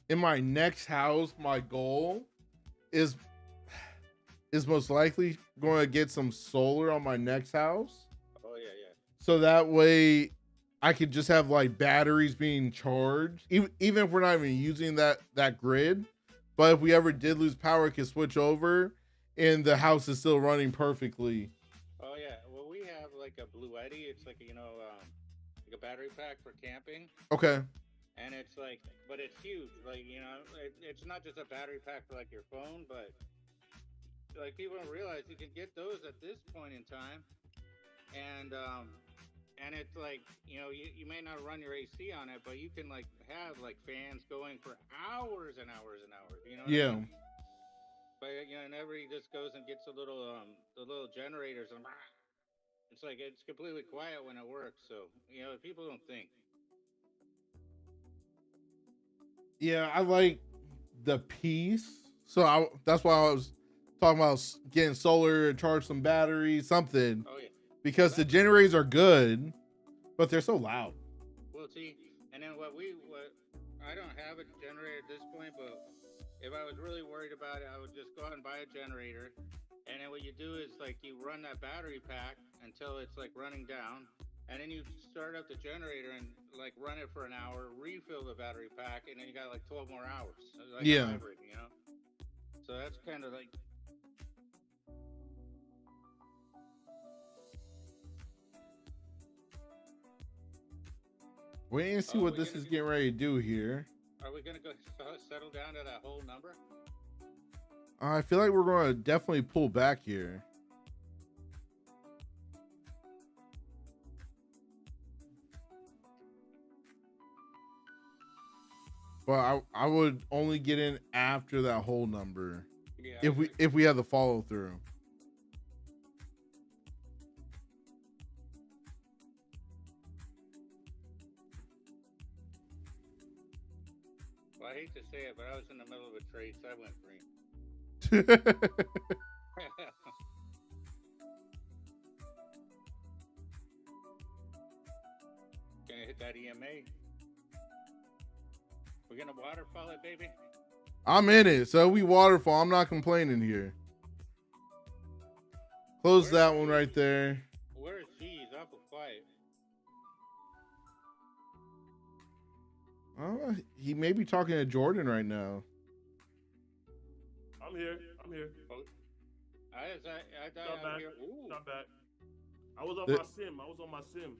In my next house, my goal is most likely going to get some solar on my next house. Oh yeah, yeah. So that way I could just have like batteries being charged. Even if we're not even using that grid. But if we ever did lose power, it could switch over and the house is still running perfectly. Oh yeah. Well, we have like a Blue Eddy. It's like like a battery pack for camping, Okay. and it's like, but it's huge. Like it's not just a battery pack for like your phone, but like people don't realize you can get those at this point in time, and it's like you may not run your AC on it, but you can like have like fans going for hours and hours and hours. You know what I Yeah. mean? But and everybody just goes and gets the little generators, and it's like it's completely quiet when it works. So people don't think. Yeah, I like the peace. So that's why I was talking about getting solar, charge some batteries, something. Oh yeah. Because the generators are good, but they're so loud. Well, see, and then what I don't have a generator at this point, but if I was really worried about it, I would just go out and buy a generator. And then what you do is like you run that battery pack until it's like running down, and then you start up the generator and like run it for an hour, refill the battery pack, and then you got like 12 more hours. Like Yeah. a hybrid. So that's kind of like. Wait and see what this is getting ready to do here. Are we gonna go settle down to that whole number? I feel like we're going to definitely pull back here. But I would only get in after that whole number. Yeah. If we have the follow through. Well, I hate to say it, but I was in the middle of a trade, so I went green. Gonna hit that EMA. We're gonna waterfall it, baby. I'm in it. So we waterfall. I'm not complaining here. Close that one right there. Where's she? He's awful quiet. He may be talking to Jordan right now. I'm here. Oh, I thought Not I bad. was here. Ooh. Not bad. I was on my sim.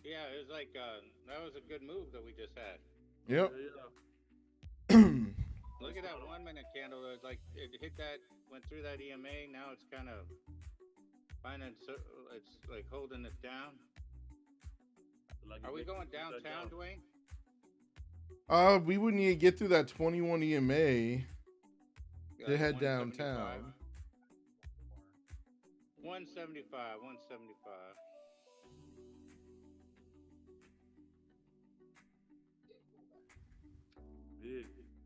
Yeah, it was like that was a good move that we just had. Yep. Yeah. Look at that 1 minute candle. It like it hit that, went through that EMA. Now it's kind of it's like holding it down. Like Are we going downtown, Duane? We would need to get through that 21 EMA to head 175. downtown. 175. 175.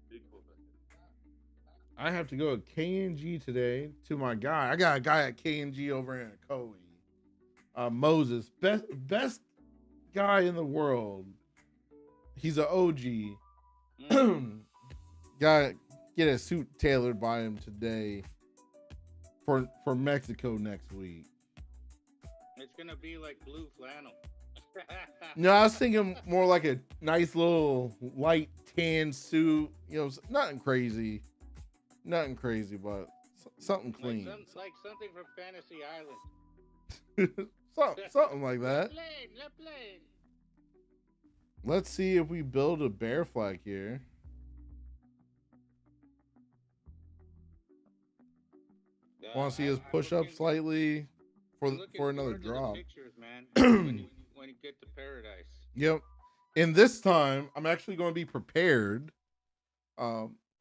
Big over. I have to go to K&G today to my guy. I got a guy at K&G over in Coe. Moses, best guy in the world. He's an OG. Got get a suit tailored by him today for Mexico next week. It's gonna be like blue flannel. No, I was thinking more like a nice little light tan suit. You know, nothing crazy, but something clean. Like something from Fantasy Island. something like that. La plane. Let's see if we build a bear flag here. Want to see us push up slightly for another drop. Pictures, man. when you get to paradise. Yep. And this time, I'm actually going to be prepared.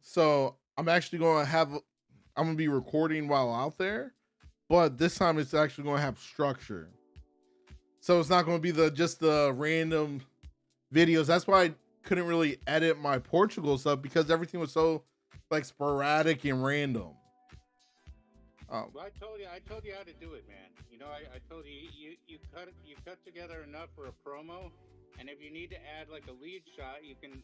So I'm actually going to be recording while out there, but this time it's actually going to have structure. So it's not going to be just the random videos. That's why I couldn't really edit my Portugal stuff, because everything was so like sporadic and random. Well, I told you how to do it, man. You know, I told you cut together enough for a promo, and if you need to add like a lead shot, you can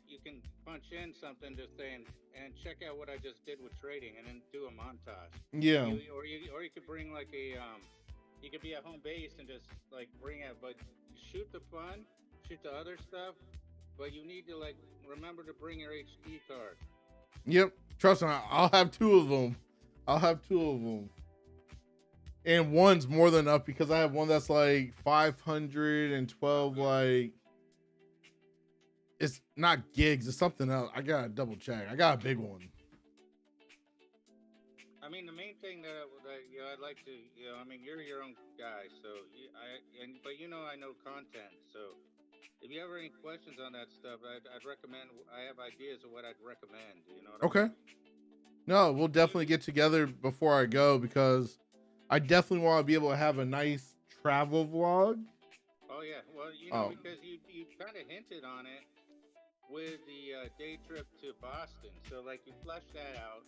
punch in something just saying and check out what I just did with trading, and then do a montage. Yeah. Or you could bring like a you could be at home base and just like bring out, but shoot the fun, shoot the other stuff, but you need to like remember to bring your HD card. Yep. Trust me, I'll have two of them. And one's more than enough, because I have one that's like 512, like, it's not gigs, it's something else. I gotta double check. I got a big one. I mean, the main thing that I'd like to, I mean, you're your own guy, so but I know content, so if you have any questions on that stuff, I'd recommend. I have ideas of what I'd recommend. You know what I mean? No, we'll definitely get together before I go, because I definitely want to be able to have a nice travel vlog. Oh yeah, well, because you kind of hinted on it with the day trip to Boston, so like you fleshed that out,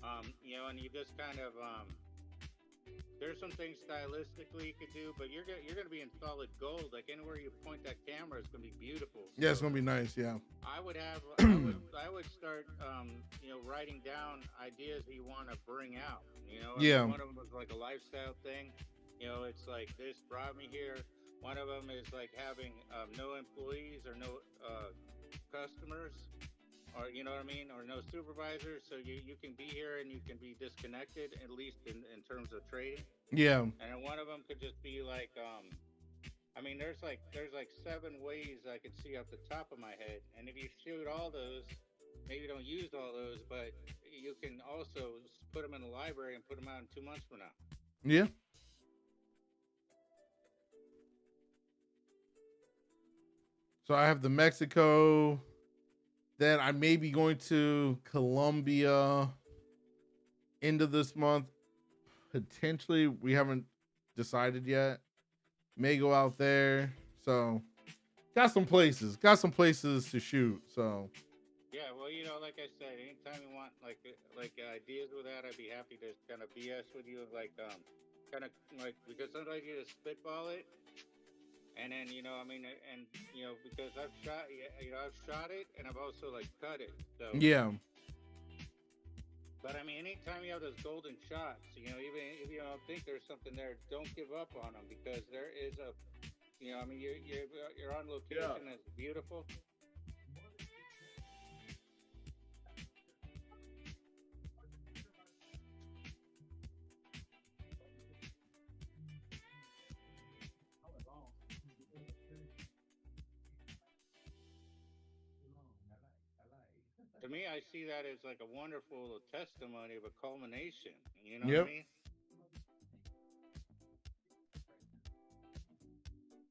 and you just kind of there's some things stylistically you could do, but you're gonna be in solid gold. Like anywhere you point that camera, it's gonna be beautiful. So yeah, it's gonna be nice. Yeah. I would start, writing down ideas that you want to bring out. Yeah. One of them was like a lifestyle thing. It's like this brought me here. One of them is like having no employees or no customers, or you know what I mean, or no supervisors, so you can be here and you can be disconnected, at least in terms of trading. Yeah. And then one of them could just be like, I mean, there's like 7 ways I could see off the top of my head, and if you shoot all those, maybe don't use all those, but you can also put them in the library and put them out in 2 months from now. Yeah. So I have the Mexico. Then I may be going to Colombia end of this month. Potentially, we haven't decided yet. May go out there. So got some places to shoot. So yeah, well, like I said, anytime you want like ideas with that, I'd be happy to kind of BS with you, like kind of like, because sometimes you just spitball it. And then, because I've shot it, and I've also like cut it. So yeah. But I mean, anytime you have those golden shots, even if you don't think there's something there, don't give up on them, because there is you're on location. Yeah. That's beautiful. To me, I see that as like a wonderful testimony of a culmination. You know what I mean?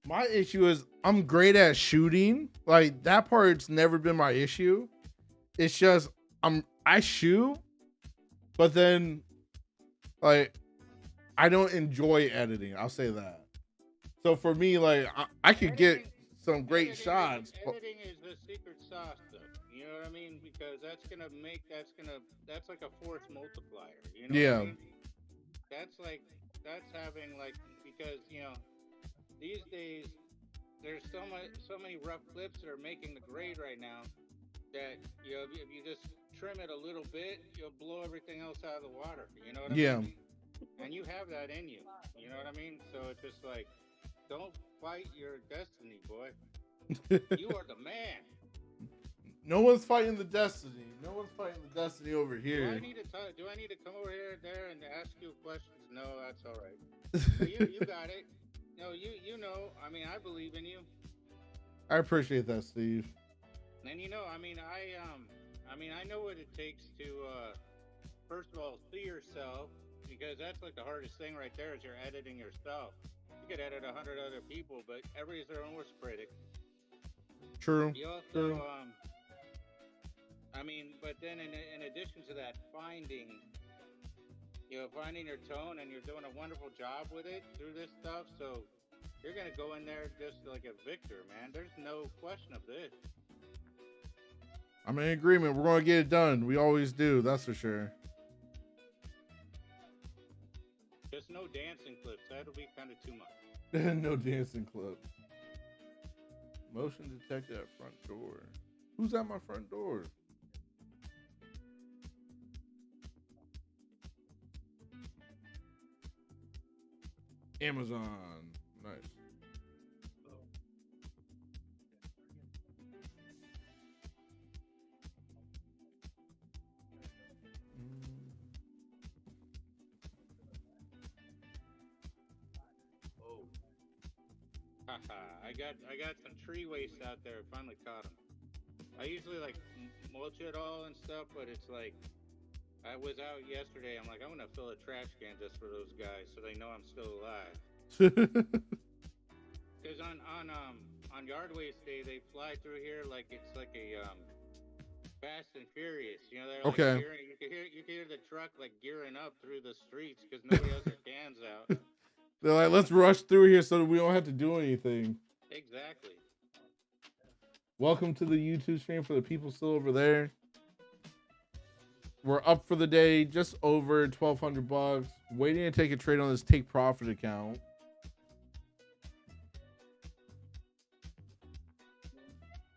My issue is I'm great at shooting. Like that part's never been my issue. It's just I shoot, but then like I don't enjoy editing. I'll say that. So for me, like I could get some great shots. Editing is the secret sauce, though. You know what I mean? Because that's like a force multiplier. You know what I mean? That's having like, because these days there's so many rough clips that are making the grade right now that if you just trim it a little bit, you'll blow everything else out of the water. You know what I mean? And you have that in you. You know what I mean? So it's just like, don't fight your destiny, boy. You are the man. No one's fighting the destiny. No one's fighting the destiny over here. Do I need to come over there and ask you questions? No, that's all right. you got it. No, you know. I mean, I believe in you. I appreciate that, Steve. And I know what it takes to first of all see yourself, because that's like the hardest thing right there, is you're editing yourself. You could edit 100 other people, but everybody's their own worst critic. True. You also, True. But then in addition to that, finding your tone, and you're doing a wonderful job with it through this stuff. So you're gonna go in there just like a victor, man. There's no question of this. I'm in agreement. We're gonna get it done. We always do. That's for sure. Just no dancing clips. That'll be kind of too much. No dancing clips. Motion detected at front door. Who's at my front door? Amazon. Nice. I got some tree waste out there. I finally caught them. I usually like mulch it all and stuff, but it's like, I was out yesterday. I'm like, I'm gonna fill a trash can just for those guys, so they know I'm still alive. Because on Yard Waste Day, they fly through here like it's like a Fast and Furious. They're like gearing, you can hear the truck like gearing up through the streets because nobody has their cans out. They're like, let's rush through here so that we don't have to do anything. Exactly. Welcome to the YouTube stream for the people still over there. We're up for the day, just over $1,200. Waiting to take a trade on this take profit account.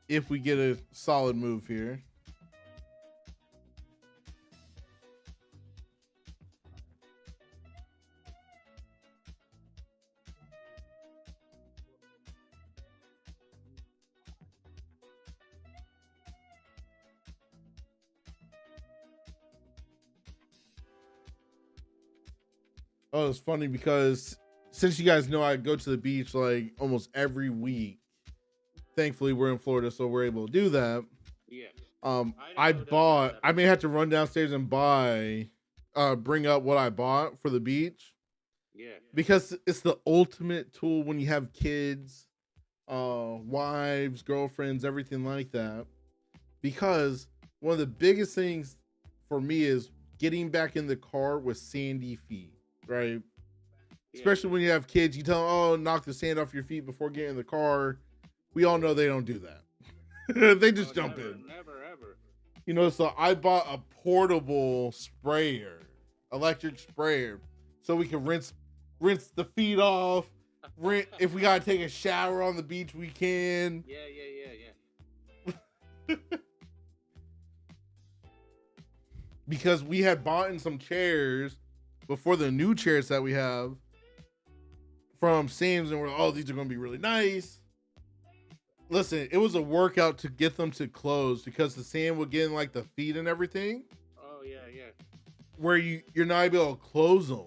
If we get a solid move here. Oh, it's funny because since you guys know I go to the beach like almost every week. Thankfully, we're in Florida, so we're able to do that. Yeah. I may have to run downstairs and bring up what I bought for the beach. Yeah. Because it's the ultimate tool when you have kids, wives, girlfriends, everything like that. Because one of the biggest things for me is getting back in the car with sandy feet, right? Yeah. Especially when you have kids, you tell them, oh, knock the sand off your feet before getting in the car. We all know they don't do that. They just jump in. Never, ever. So I bought a portable sprayer, electric sprayer, so we can rinse the feet off. If we gotta take a shower on the beach, we can. Yeah. Because we had bought in some chairs before the new chairs that we have from Sam's, and we're like, oh, these are gonna be really nice. Listen, it was a workout to get them to close because the sand would get in like the feet and everything. Oh yeah. Where you're not able to close them.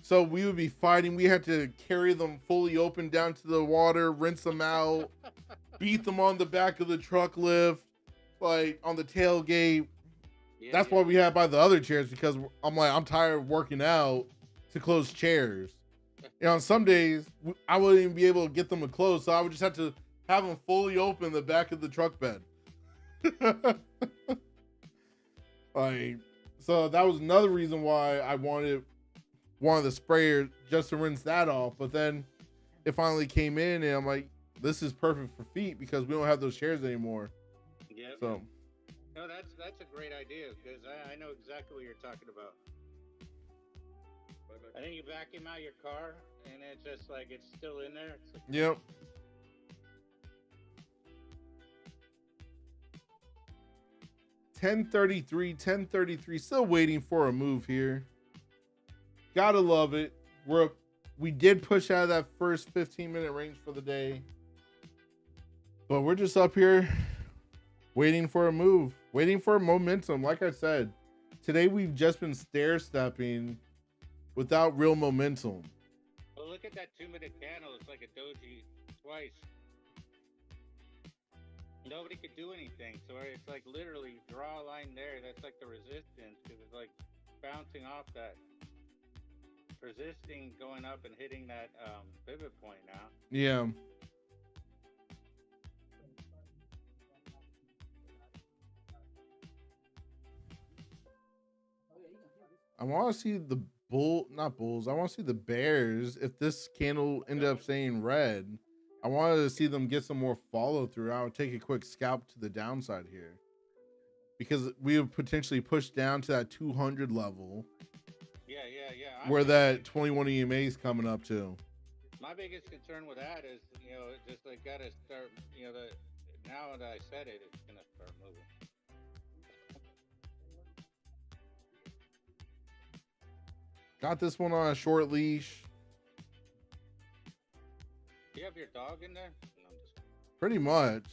So we would be fighting. We had to carry them fully open down to the water, rinse them out, beat them on the back of the truck lift, like on the tailgate. Yeah, that's why we had by the other chairs, because I'm tired of working out to close chairs. on some days I wouldn't even be able to get them to close, so I would just have to have them fully open the back of the truck bed. Like, so that was another reason why I wanted the sprayer, just to rinse that off. But then it finally came in, and I'm like, this is perfect for feet because we don't have those chairs anymore. Yeah. So. No, that's a great idea because I know exactly what you're talking about. I think you vacuum out your car and it's just like it's still in there. It's like, yep. $10.33, still waiting for a move here. Gotta love it. We did push out of that first 15-minute range for the day, but we're just up here waiting for a move, waiting for momentum. Like I said, today we've just been stair-stepping without real momentum. well, look at that 2-minute candle. It's like a doji twice. Nobody could do anything. So it's like literally draw a line there. That's like the resistance because it's like bouncing off that. Resisting going up and hitting that pivot point now. Yeah. I want to see the not bulls. I want to see the bears. If this candle ended up staying red, I wanted to see them get some more follow through. I would take a quick scalp to the downside here because we would potentially push down to that 200 level. Yeah. Where that 21 EMA is coming up to. My biggest concern with that is, just like gotta start, now that I said it, it's gonna start moving. Got this one on a short leash. Do you have your dog in there? No, Pretty much.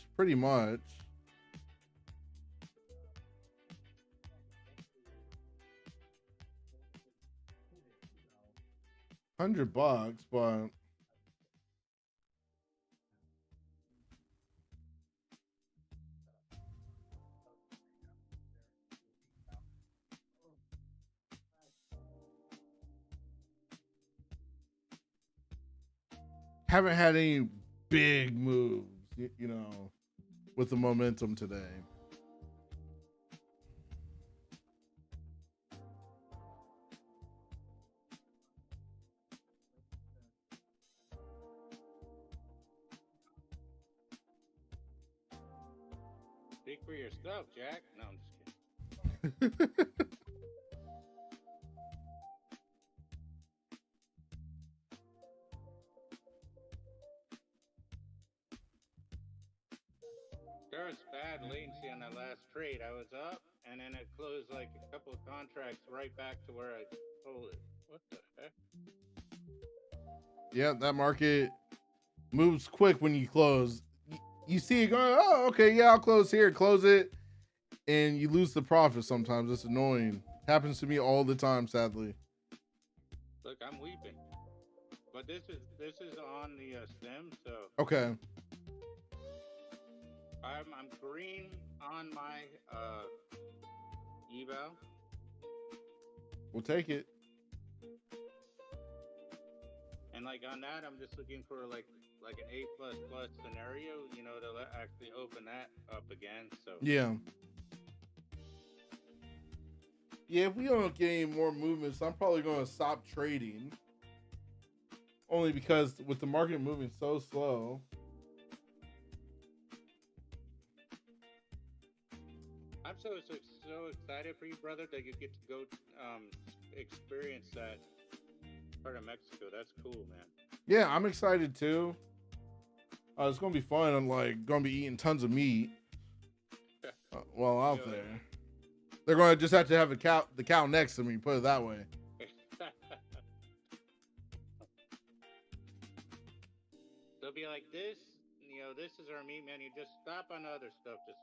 $100, but haven't had any big moves, with the momentum today. Speak for yourself, Jack. No, I'm just kidding. There was bad latency on that last trade. I was up, and then it closed like a couple of contracts right back to where I sold it. What the heck? Yeah, that market moves quick when you close. You see it going, oh, okay, yeah, I'll close here, close it, and you lose the profit sometimes. It's annoying. Happens to me all the time, sadly. Look, I'm weeping. But this is on the stem, so Okay. I'm green on my eval. We'll take it. And like on that, I'm just looking for like an A++ scenario, to actually open that up again. So Yeah. Yeah, if we don't get any more movements, I'm probably going to stop trading. Only because with the market moving so slow. I'm so excited for you, brother, that you get to go experience that part of Mexico. That's cool, man. Yeah, I'm excited too. It's gonna be fun. I'm gonna be eating tons of meat while out there. They're gonna just have to have the cow next to me. Put it that way. They'll be like this. This is our meat menu. Just stop on the other stuff. Just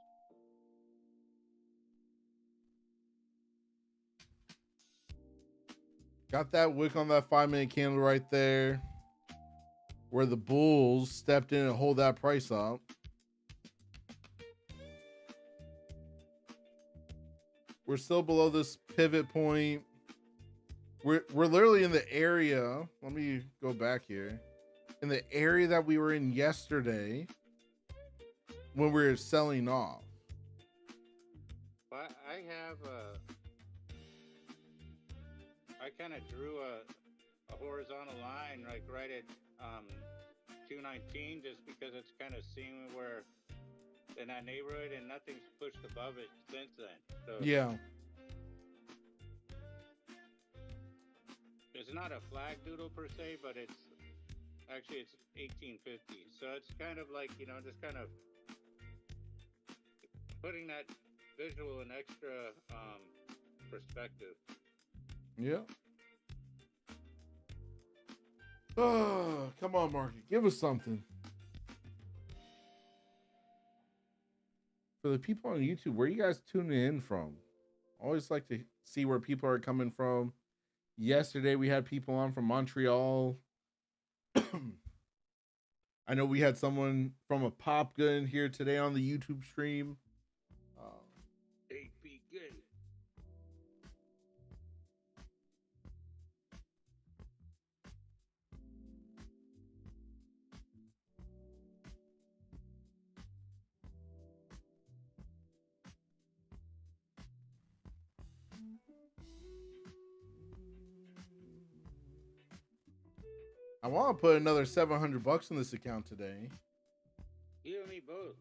got that wick on that 5-minute candle right there, where the bulls stepped in and hold that price up. We're still below this pivot point. we're literally in the area. Let me go back here. In the area that we were in yesterday when we were selling off. But I have I kind of drew a horizontal line like right at 219 just because it's kind of seen where in that neighborhood and nothing's pushed above it since then. So Yeah. it's not a flag doodle per se, but it's 1850. So it's kind of like, you know, just kind of putting that visual and extra perspective. Yeah. Oh, come on, market. Give us something. For the people on YouTube, where are you guys tuning in from? Always like to see where people are coming from. Yesterday, we had people on from Montreal. I know we had someone from a pop gun here today on the YouTube stream. AP good. I want to put another $700 in this account today, You and me both.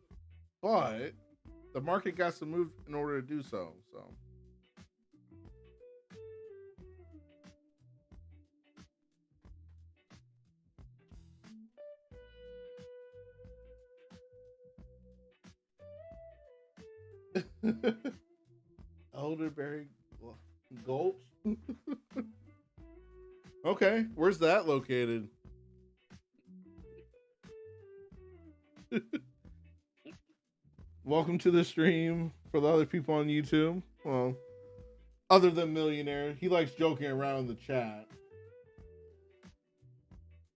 but the market got to move in order to do so. Elderberry Gulch. Okay, where's that located? Welcome to the stream for the other people on YouTube. Well, other than Millionaire, he likes joking around in the chat.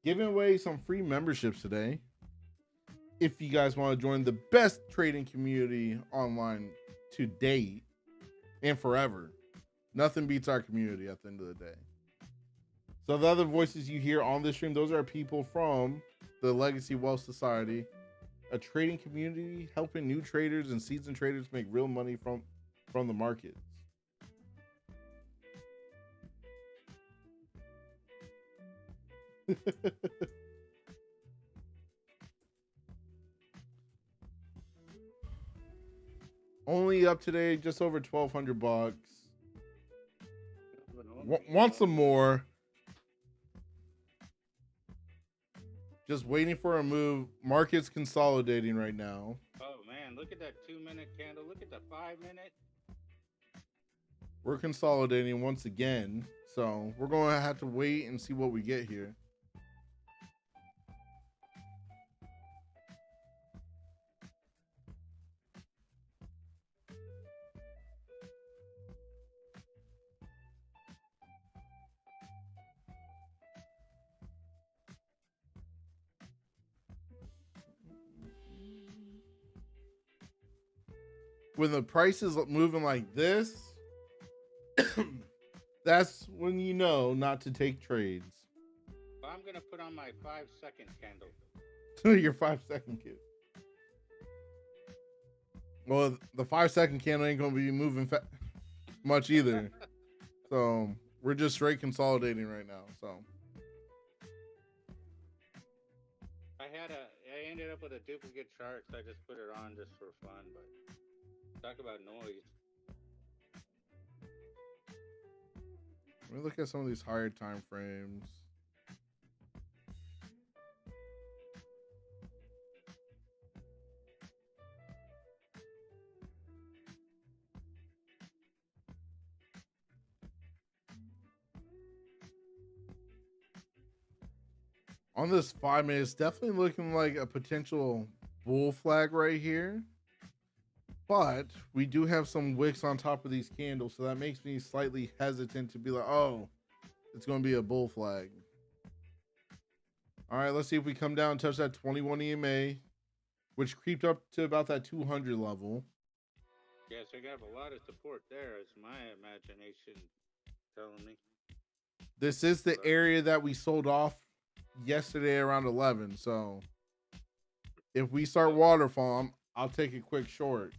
Giving away some free memberships today. If you guys want to join the best trading community online to date and forever. Nothing beats our community at the end of the day. So the other voices you hear on this stream, those are people from the Legacy Wealth Society, a trading community helping new traders and seasoned traders make real money from the markets. Only up today, just over $1,200. Want some more? Just waiting for a move. Market's consolidating right now. Oh man, look at that 2-minute candle. Look at the 5-minute. We're consolidating once again, so we're going to have to wait and see what we get here. When the price is moving like this, that's when you know not to take trades. Well, I'm gonna put on my 5-second candle. Your 5-second candle. Well, the 5-second candle ain't gonna be moving much either. So we're just straight consolidating right now. So I ended up with a duplicate chart, so I just put it on just for fun. But talk about noise. let me look at some of these higher time frames. On this 5-minute, it's definitely looking like a potential bull flag right here. But we do have some wicks on top of these candles, so that makes me slightly hesitant to be like, oh, it's going to be a bull flag. All right, let's see if we come down and touch that 21 EMA, which creeped up to about that 200 level. Yes, I got a lot of support there, as my imagination telling me. This is the area that we sold off yesterday around 11. So if we start waterfall, I'll take a quick short.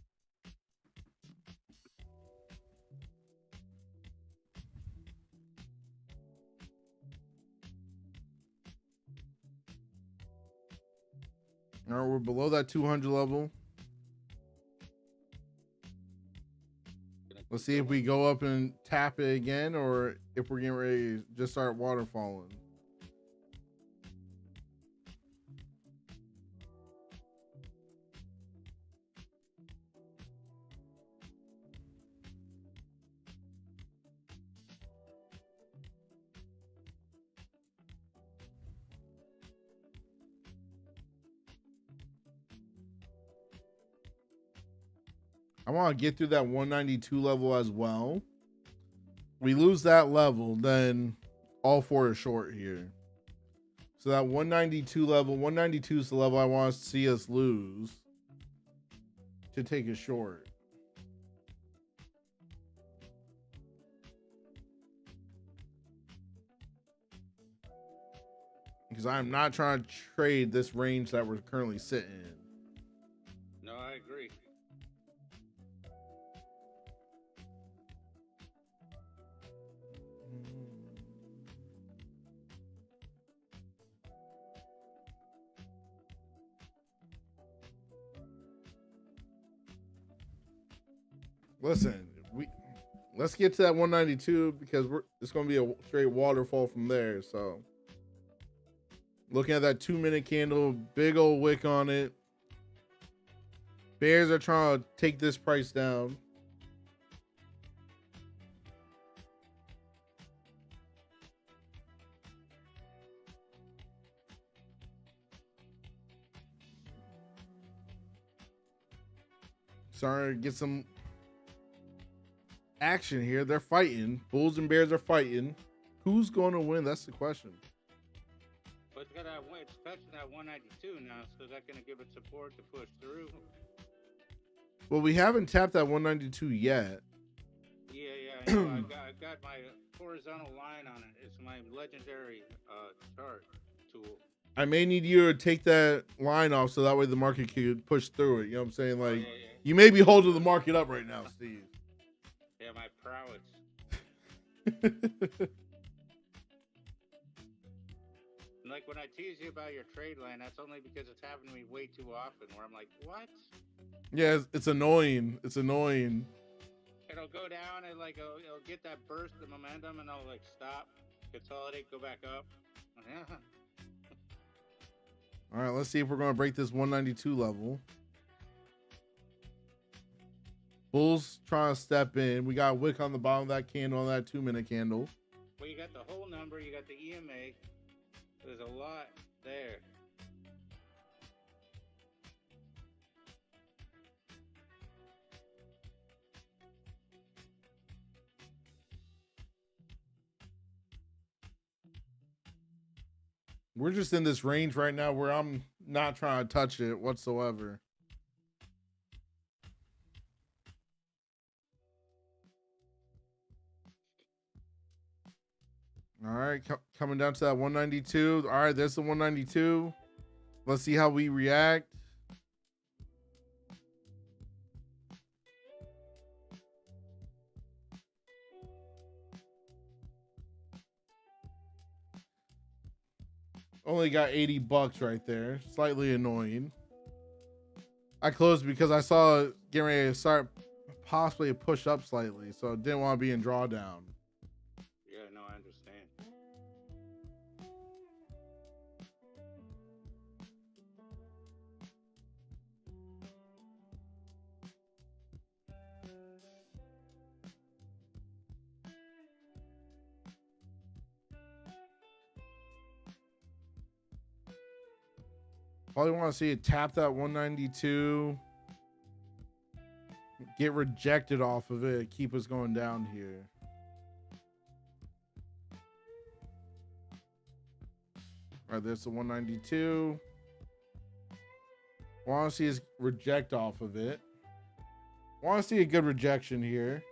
All right, we're below that 200 level. Let's see if we go up and tap it again, or if we're getting ready to just start waterfalling. I want to get through that 192 level as well. We lose that level, then all four are short here. So that 192 level, 192 is the level I want to see us lose to take a short. Because I'm not trying to trade this range that we're currently sitting in. No, I agree. Listen, let's get to that 192 because it's going to be a straight waterfall from there. So looking at that 2-minute candle, big old wick on it. Bears are trying to take this price down. Starting to get some action here. They're fighting. Bulls and Bears are fighting. Who's going to win? That's the question. But it's got that it's touching that 192 now, so is that going to give it support to push through? Well, we haven't tapped that 192 yet. Yeah, I know. I've got my horizontal line on it. It's my legendary chart tool. I may need you to take that line off so that way the market could push through it. You know what I'm saying? Like, you may be holding the market up right now, Steve. Yeah, my prowess. Like when I tease you about your trade line, that's only because it's happened to me way too often where I'm like, what? Yeah, it's annoying. It's annoying. It'll go down and like it'll get that burst of momentum and it'll like stop, consolidate, go back up. All right, let's see if we're going to break this 192 level. Bulls trying to step in. We got a wick on the bottom of that candle on that 2-minute candle. Well, you got the whole number. You got the EMA. There's a lot there. We're just in this range right now where I'm not trying to touch it whatsoever. All right, coming down to that 192. All right, there's the 192. Let's see how we react. Only got $80 right there. Slightly annoying. I closed because I saw it getting ready to start possibly a push up slightly, so didn't want to be in drawdown. Yeah, no, I understand. Probably want to see it tap that 192. Get rejected off of it. Keep us going down here. All right, there's the 192. Want to see us reject off of it. Want to see a good rejection here.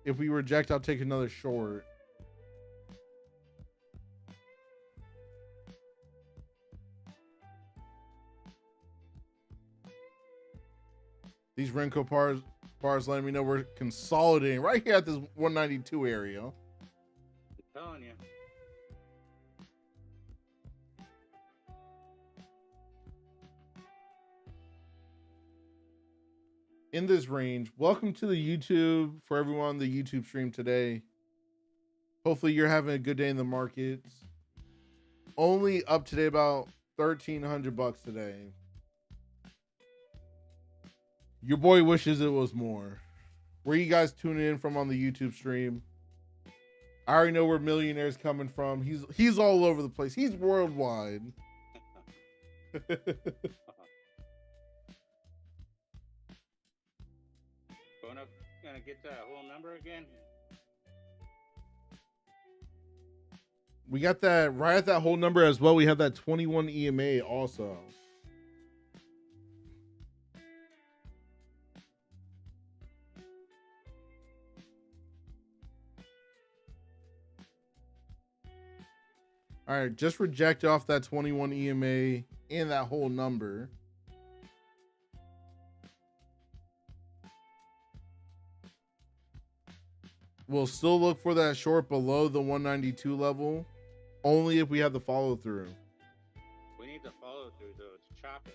If we reject, I'll take another short. These Renko bars letting me know we're consolidating right here at this 192 area. I'm telling you. In this range. Welcome to the YouTube for everyone on the YouTube stream today. Hopefully you're having a good day in the markets. Only up today about $1,300 today. Your boy wishes it was more. Where you guys tuning in from on the YouTube stream? I already know where Millionaire's coming from. He's all over the place. He's worldwide. Gonna get that whole number again. We got that right at that whole number as well. We have that 21 EMA also. All right, just reject off that 21 EMA and that whole number. We'll still look for that short below the 192 level, only if we have the follow through. We need the follow through though. It's chopping.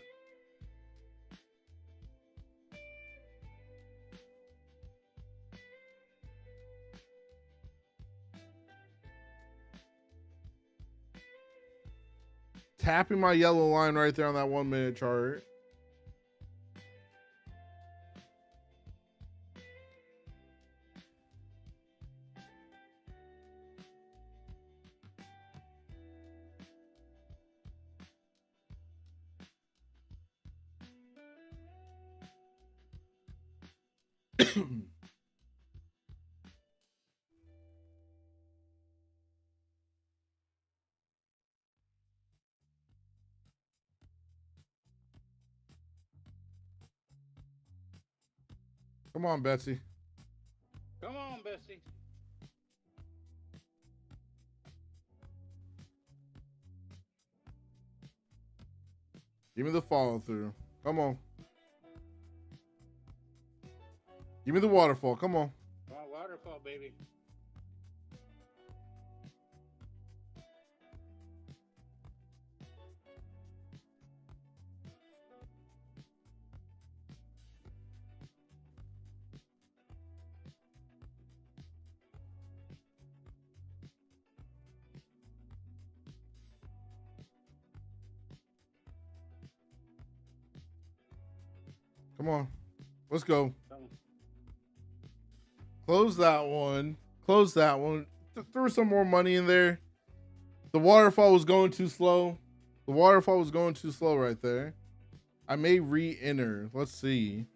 Tapping my yellow line right there on that 1 minute chart. Come on, Betsy. Come on, Bessie. Give me the follow through. Come on. Give me the waterfall. Come on. Come on, waterfall, baby. Come on. Let's go. Close that one. Close that one. Throw some more money in there. The waterfall was going too slow. The waterfall was going too slow right there. I may re-enter. Let's see.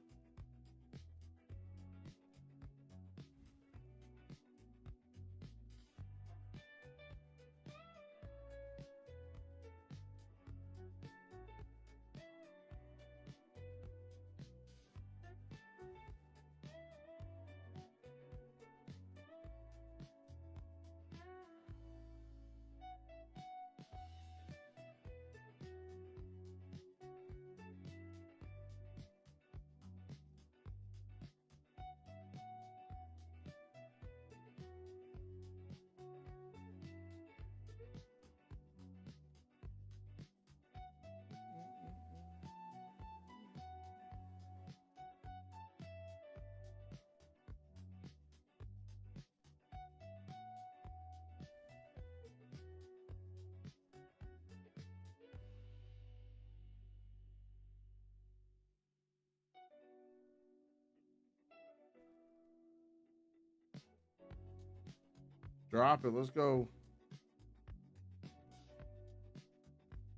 Drop it. Let's go.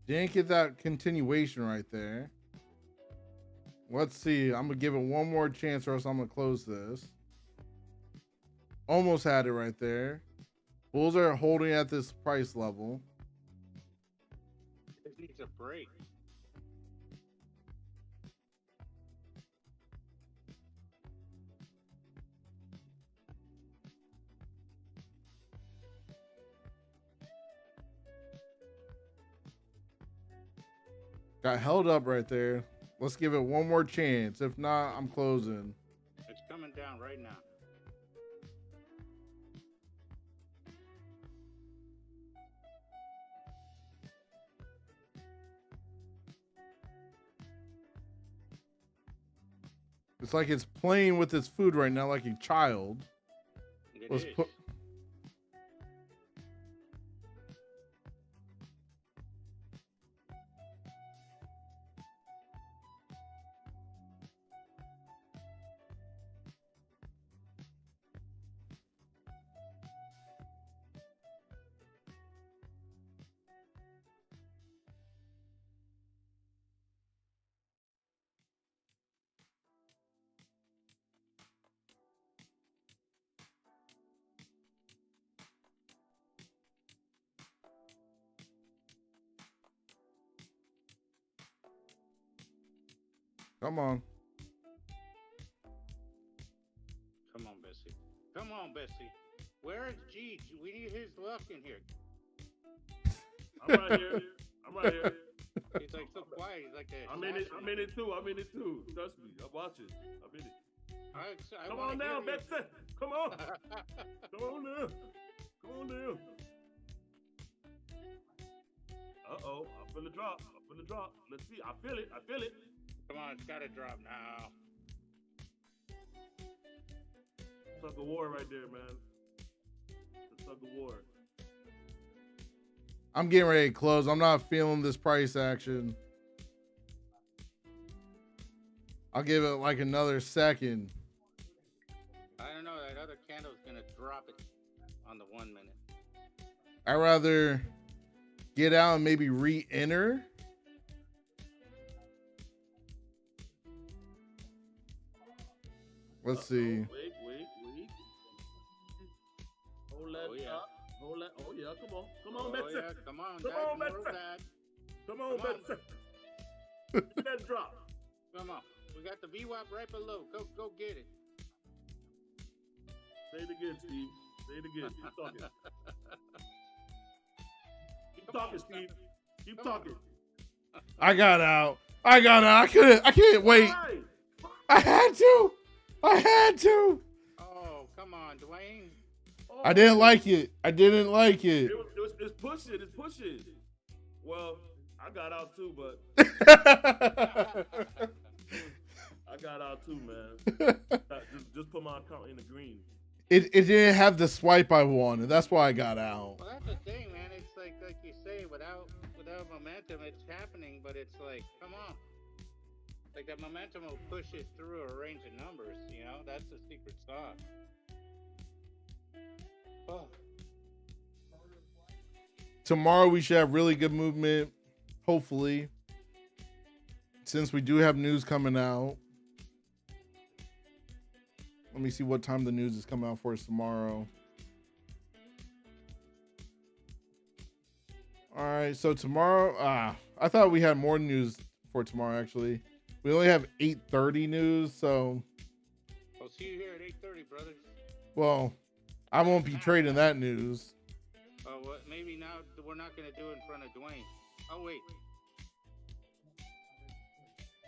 Didn't get that continuation right there. Let's see. I'm going to give it one more chance or else I'm going to close this. Almost had it right there. Bulls are holding at this price level. This needs a break. Got held up right there. Let's give it one more chance. If not, I'm closing. It's coming down right now. It's like it's playing with its food right now like a child. It Let's is. put. Come on. Come on, Bessie. Come on, Bessie. Where is G? We need his luck in here. I'm right here. I'm right here. He's like so quiet. He's like a. I'm in it. I'm in it too. I'm in it too. Trust me. I'm watching. I'm in it. Come on now, Betsy. Come on. Come on now. Come on now. Uh-oh. I'm finna drop. I'm finna drop. Let's see. I feel it. I feel it. Come on, it's gotta drop now. Tug of war right there, man. The tug of war. I'm getting ready to close. I'm not feeling this price action. I'll give it like another second. I don't know. That other candle's gonna drop it on the 1 minute. I'd rather get out and maybe re-enter. Let's see. Wait. Hold that up. Hold that. Oh, yeah. Come on. Come on, Betsy. Yeah, come on, Come Dad, on, more Betsy. of that. Come on, Betsy. Get that drop. Come on. We got the VWAP right below. Go get it. Say it again, Steve. Say it again. Keep talking. Keep talking, Steve. Keep talking. I got out. I can't wait. Right. I had to. Oh, come on, Duane. Oh. I didn't like it. It's pushing. It's pushing. Well, I got out too, but I got out too, man. just put my account in the green. It didn't have the swipe I wanted. That's why I got out. Well, that's the thing, man. It's like you say, without momentum, it's happening, but it's like, come on. Like that momentum will push it through a range of numbers, you know? That's the secret sauce. Oh. Tomorrow we should have really good movement, hopefully, since we do have news coming out. Let me see what time the news is coming out for us tomorrow. All right, so tomorrow, I thought we had more news for tomorrow, actually. We only have 8:30 news, so. I'll see you here at 8:30, brothers. Well, I won't be trading that news. Oh, well, maybe now we're not going to do it in front of Duane. Oh, wait.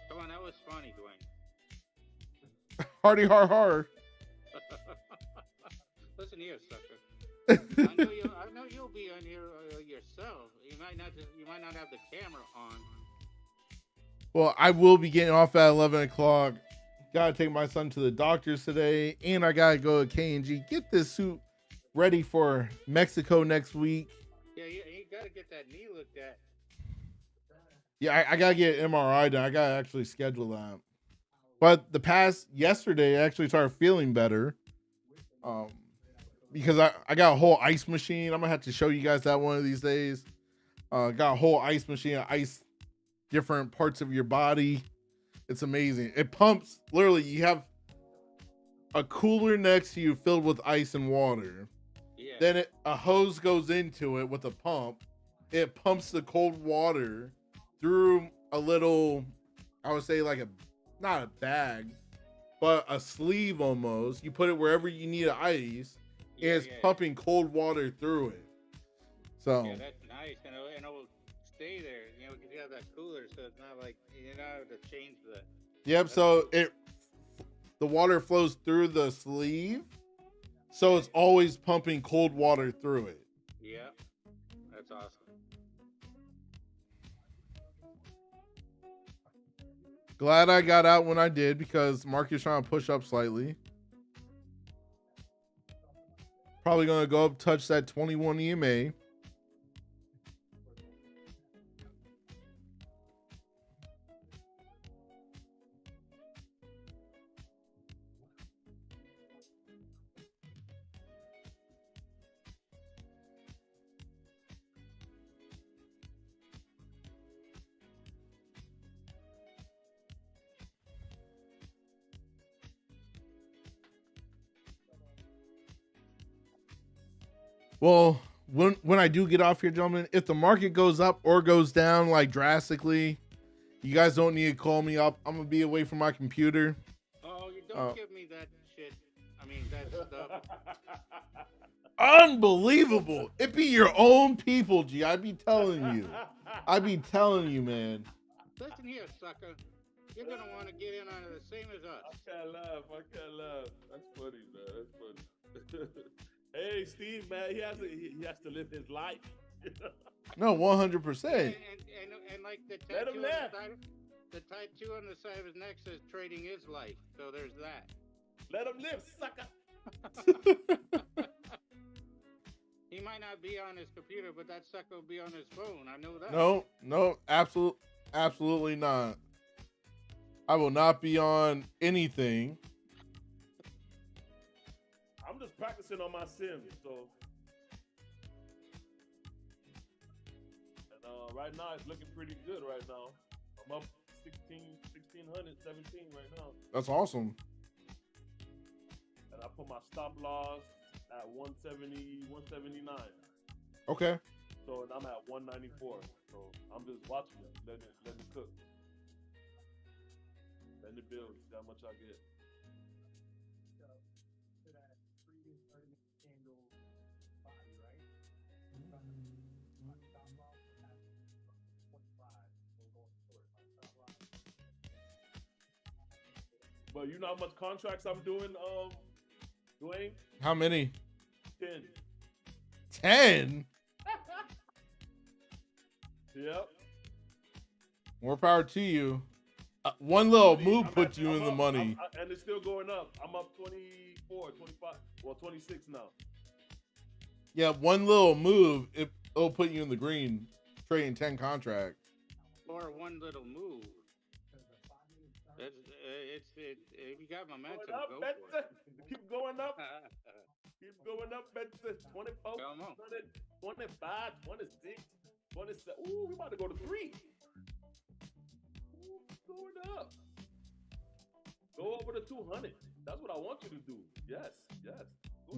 Come on, that was funny, Duane. Hardy har har. Listen here, sucker. I know you'll be on here yourself. You might not have the camera on. Well, I will be getting off at 11 o'clock. Gotta take my son to the doctor's today, and I gotta go to K&G, get this suit ready for Mexico next week. Yeah, you gotta get that knee looked at. Yeah, I gotta get an MRI done. I gotta actually schedule that. But yesterday, I actually started feeling better. Because I got a whole ice machine. I'm gonna have to show you guys that one of these days. Got a whole ice machine, ice different parts of your body. It's amazing. It pumps. Literally, you have a cooler next to you filled with ice and water. Yeah. Then a hose goes into it with a pump. It pumps the cold water through a little, I would say like not a bag, but a sleeve almost. You put it wherever you need ice. Yeah, and it's pumping cold water through it. So yeah, that's nice, and it'll stay there. You know, you have that cooler, so it's not like you know to change the. Yep. So the water flows through the sleeve, so it's always pumping cold water through it. Yeah, that's awesome. Glad I got out when I did because Mark is trying to push up slightly. Probably gonna go up, touch that 21 EMA. Well, when I do get off here, gentlemen, if the market goes up or goes down like drastically, you guys don't need to call me up. I'm gonna be away from my computer. Oh, you don't give me that shit. I mean that stuff. Unbelievable! It be your own people, G. I be telling you. I be telling you, man. Listen here, sucker. You're gonna want to get in on it the same as us. I can't laugh. That's funny, man. That's funny. Hey, Steve, man, he has to live his life. No, 100%. And like the Let him tattoo, the tattoo on the side of his neck says "trading is life." So there's that. Let him live, sucker. He might not be on his computer, but that sucker will be on his phone. I know that. No, absolutely not. I will not be on anything. I'm just practicing on my Sims, so. And right now, it's looking pretty good right now. I'm up 1600, 17 right now. That's awesome. And I put my stop loss at 170, 179. Okay. So and I'm at 194. So I'm just watching it, letting it cook. Letting it build, see how much I get. But you know how much contracts I'm doing, Duane? How many? 10. 10? Yep. More power to you. One little move puts you in the money. And it's still going up. I'm up 24, 25, well, 26 now. Yeah, one little move, it'll put you in the green, trading 10 contracts. Or one little move. If you got momentum, up, go Benson. for it. Keep going up. Keep going up, Benson. 24, 20, 25, 26, 27. Ooh, we about to go to 3. Ooh, going up. Go over to 200. That's what I want you to do.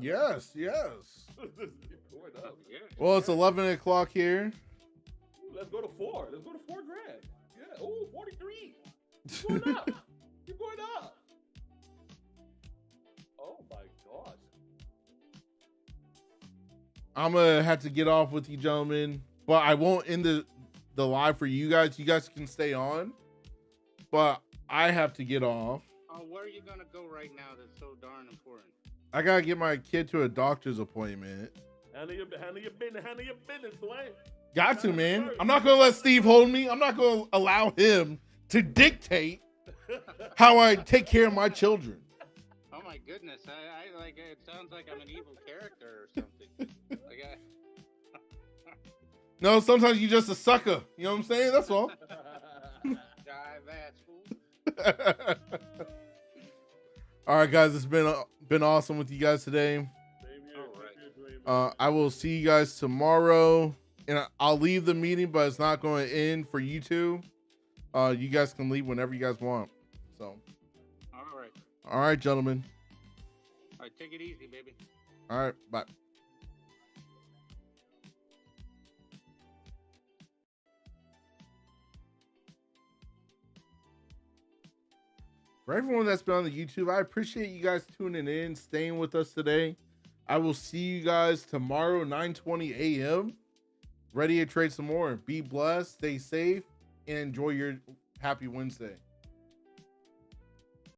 Yes. Yes. Keep going up. Well, it's 11 o'clock here. Ooh, let's go to 4. Let's go to 4 grand. Yeah. Ooh, 43. Keep going up. Keep going up. Oh my gosh. I'm gonna have to get off with you, gentlemen, but I won't end the live for you guys. You guys can stay on, but I have to get off. Oh, where are you gonna go right now? That's so darn important. I gotta get my kid to a doctor's appointment. Handle your business, Duane. Got to, man. I'm not gonna let Steve hold me. I'm not gonna allow him to dictate how I take care of my children. Oh my goodness! I like it. Sounds like I'm an evil character or something. No, sometimes you're just a sucker. You know what I'm saying? That's all. All right, guys. It's been awesome with you guys today. I will see you guys tomorrow, and I'll leave the meeting, but it's not going to end for you two. You guys can leave whenever you guys want. So. All right, gentlemen. All right, take it easy, baby. All right, bye. For everyone that's been on the YouTube, I appreciate you guys tuning in, staying with us today. I will see you guys tomorrow, 9:20 a.m. Ready to trade some more. Be blessed, stay safe, and enjoy your happy Wednesday.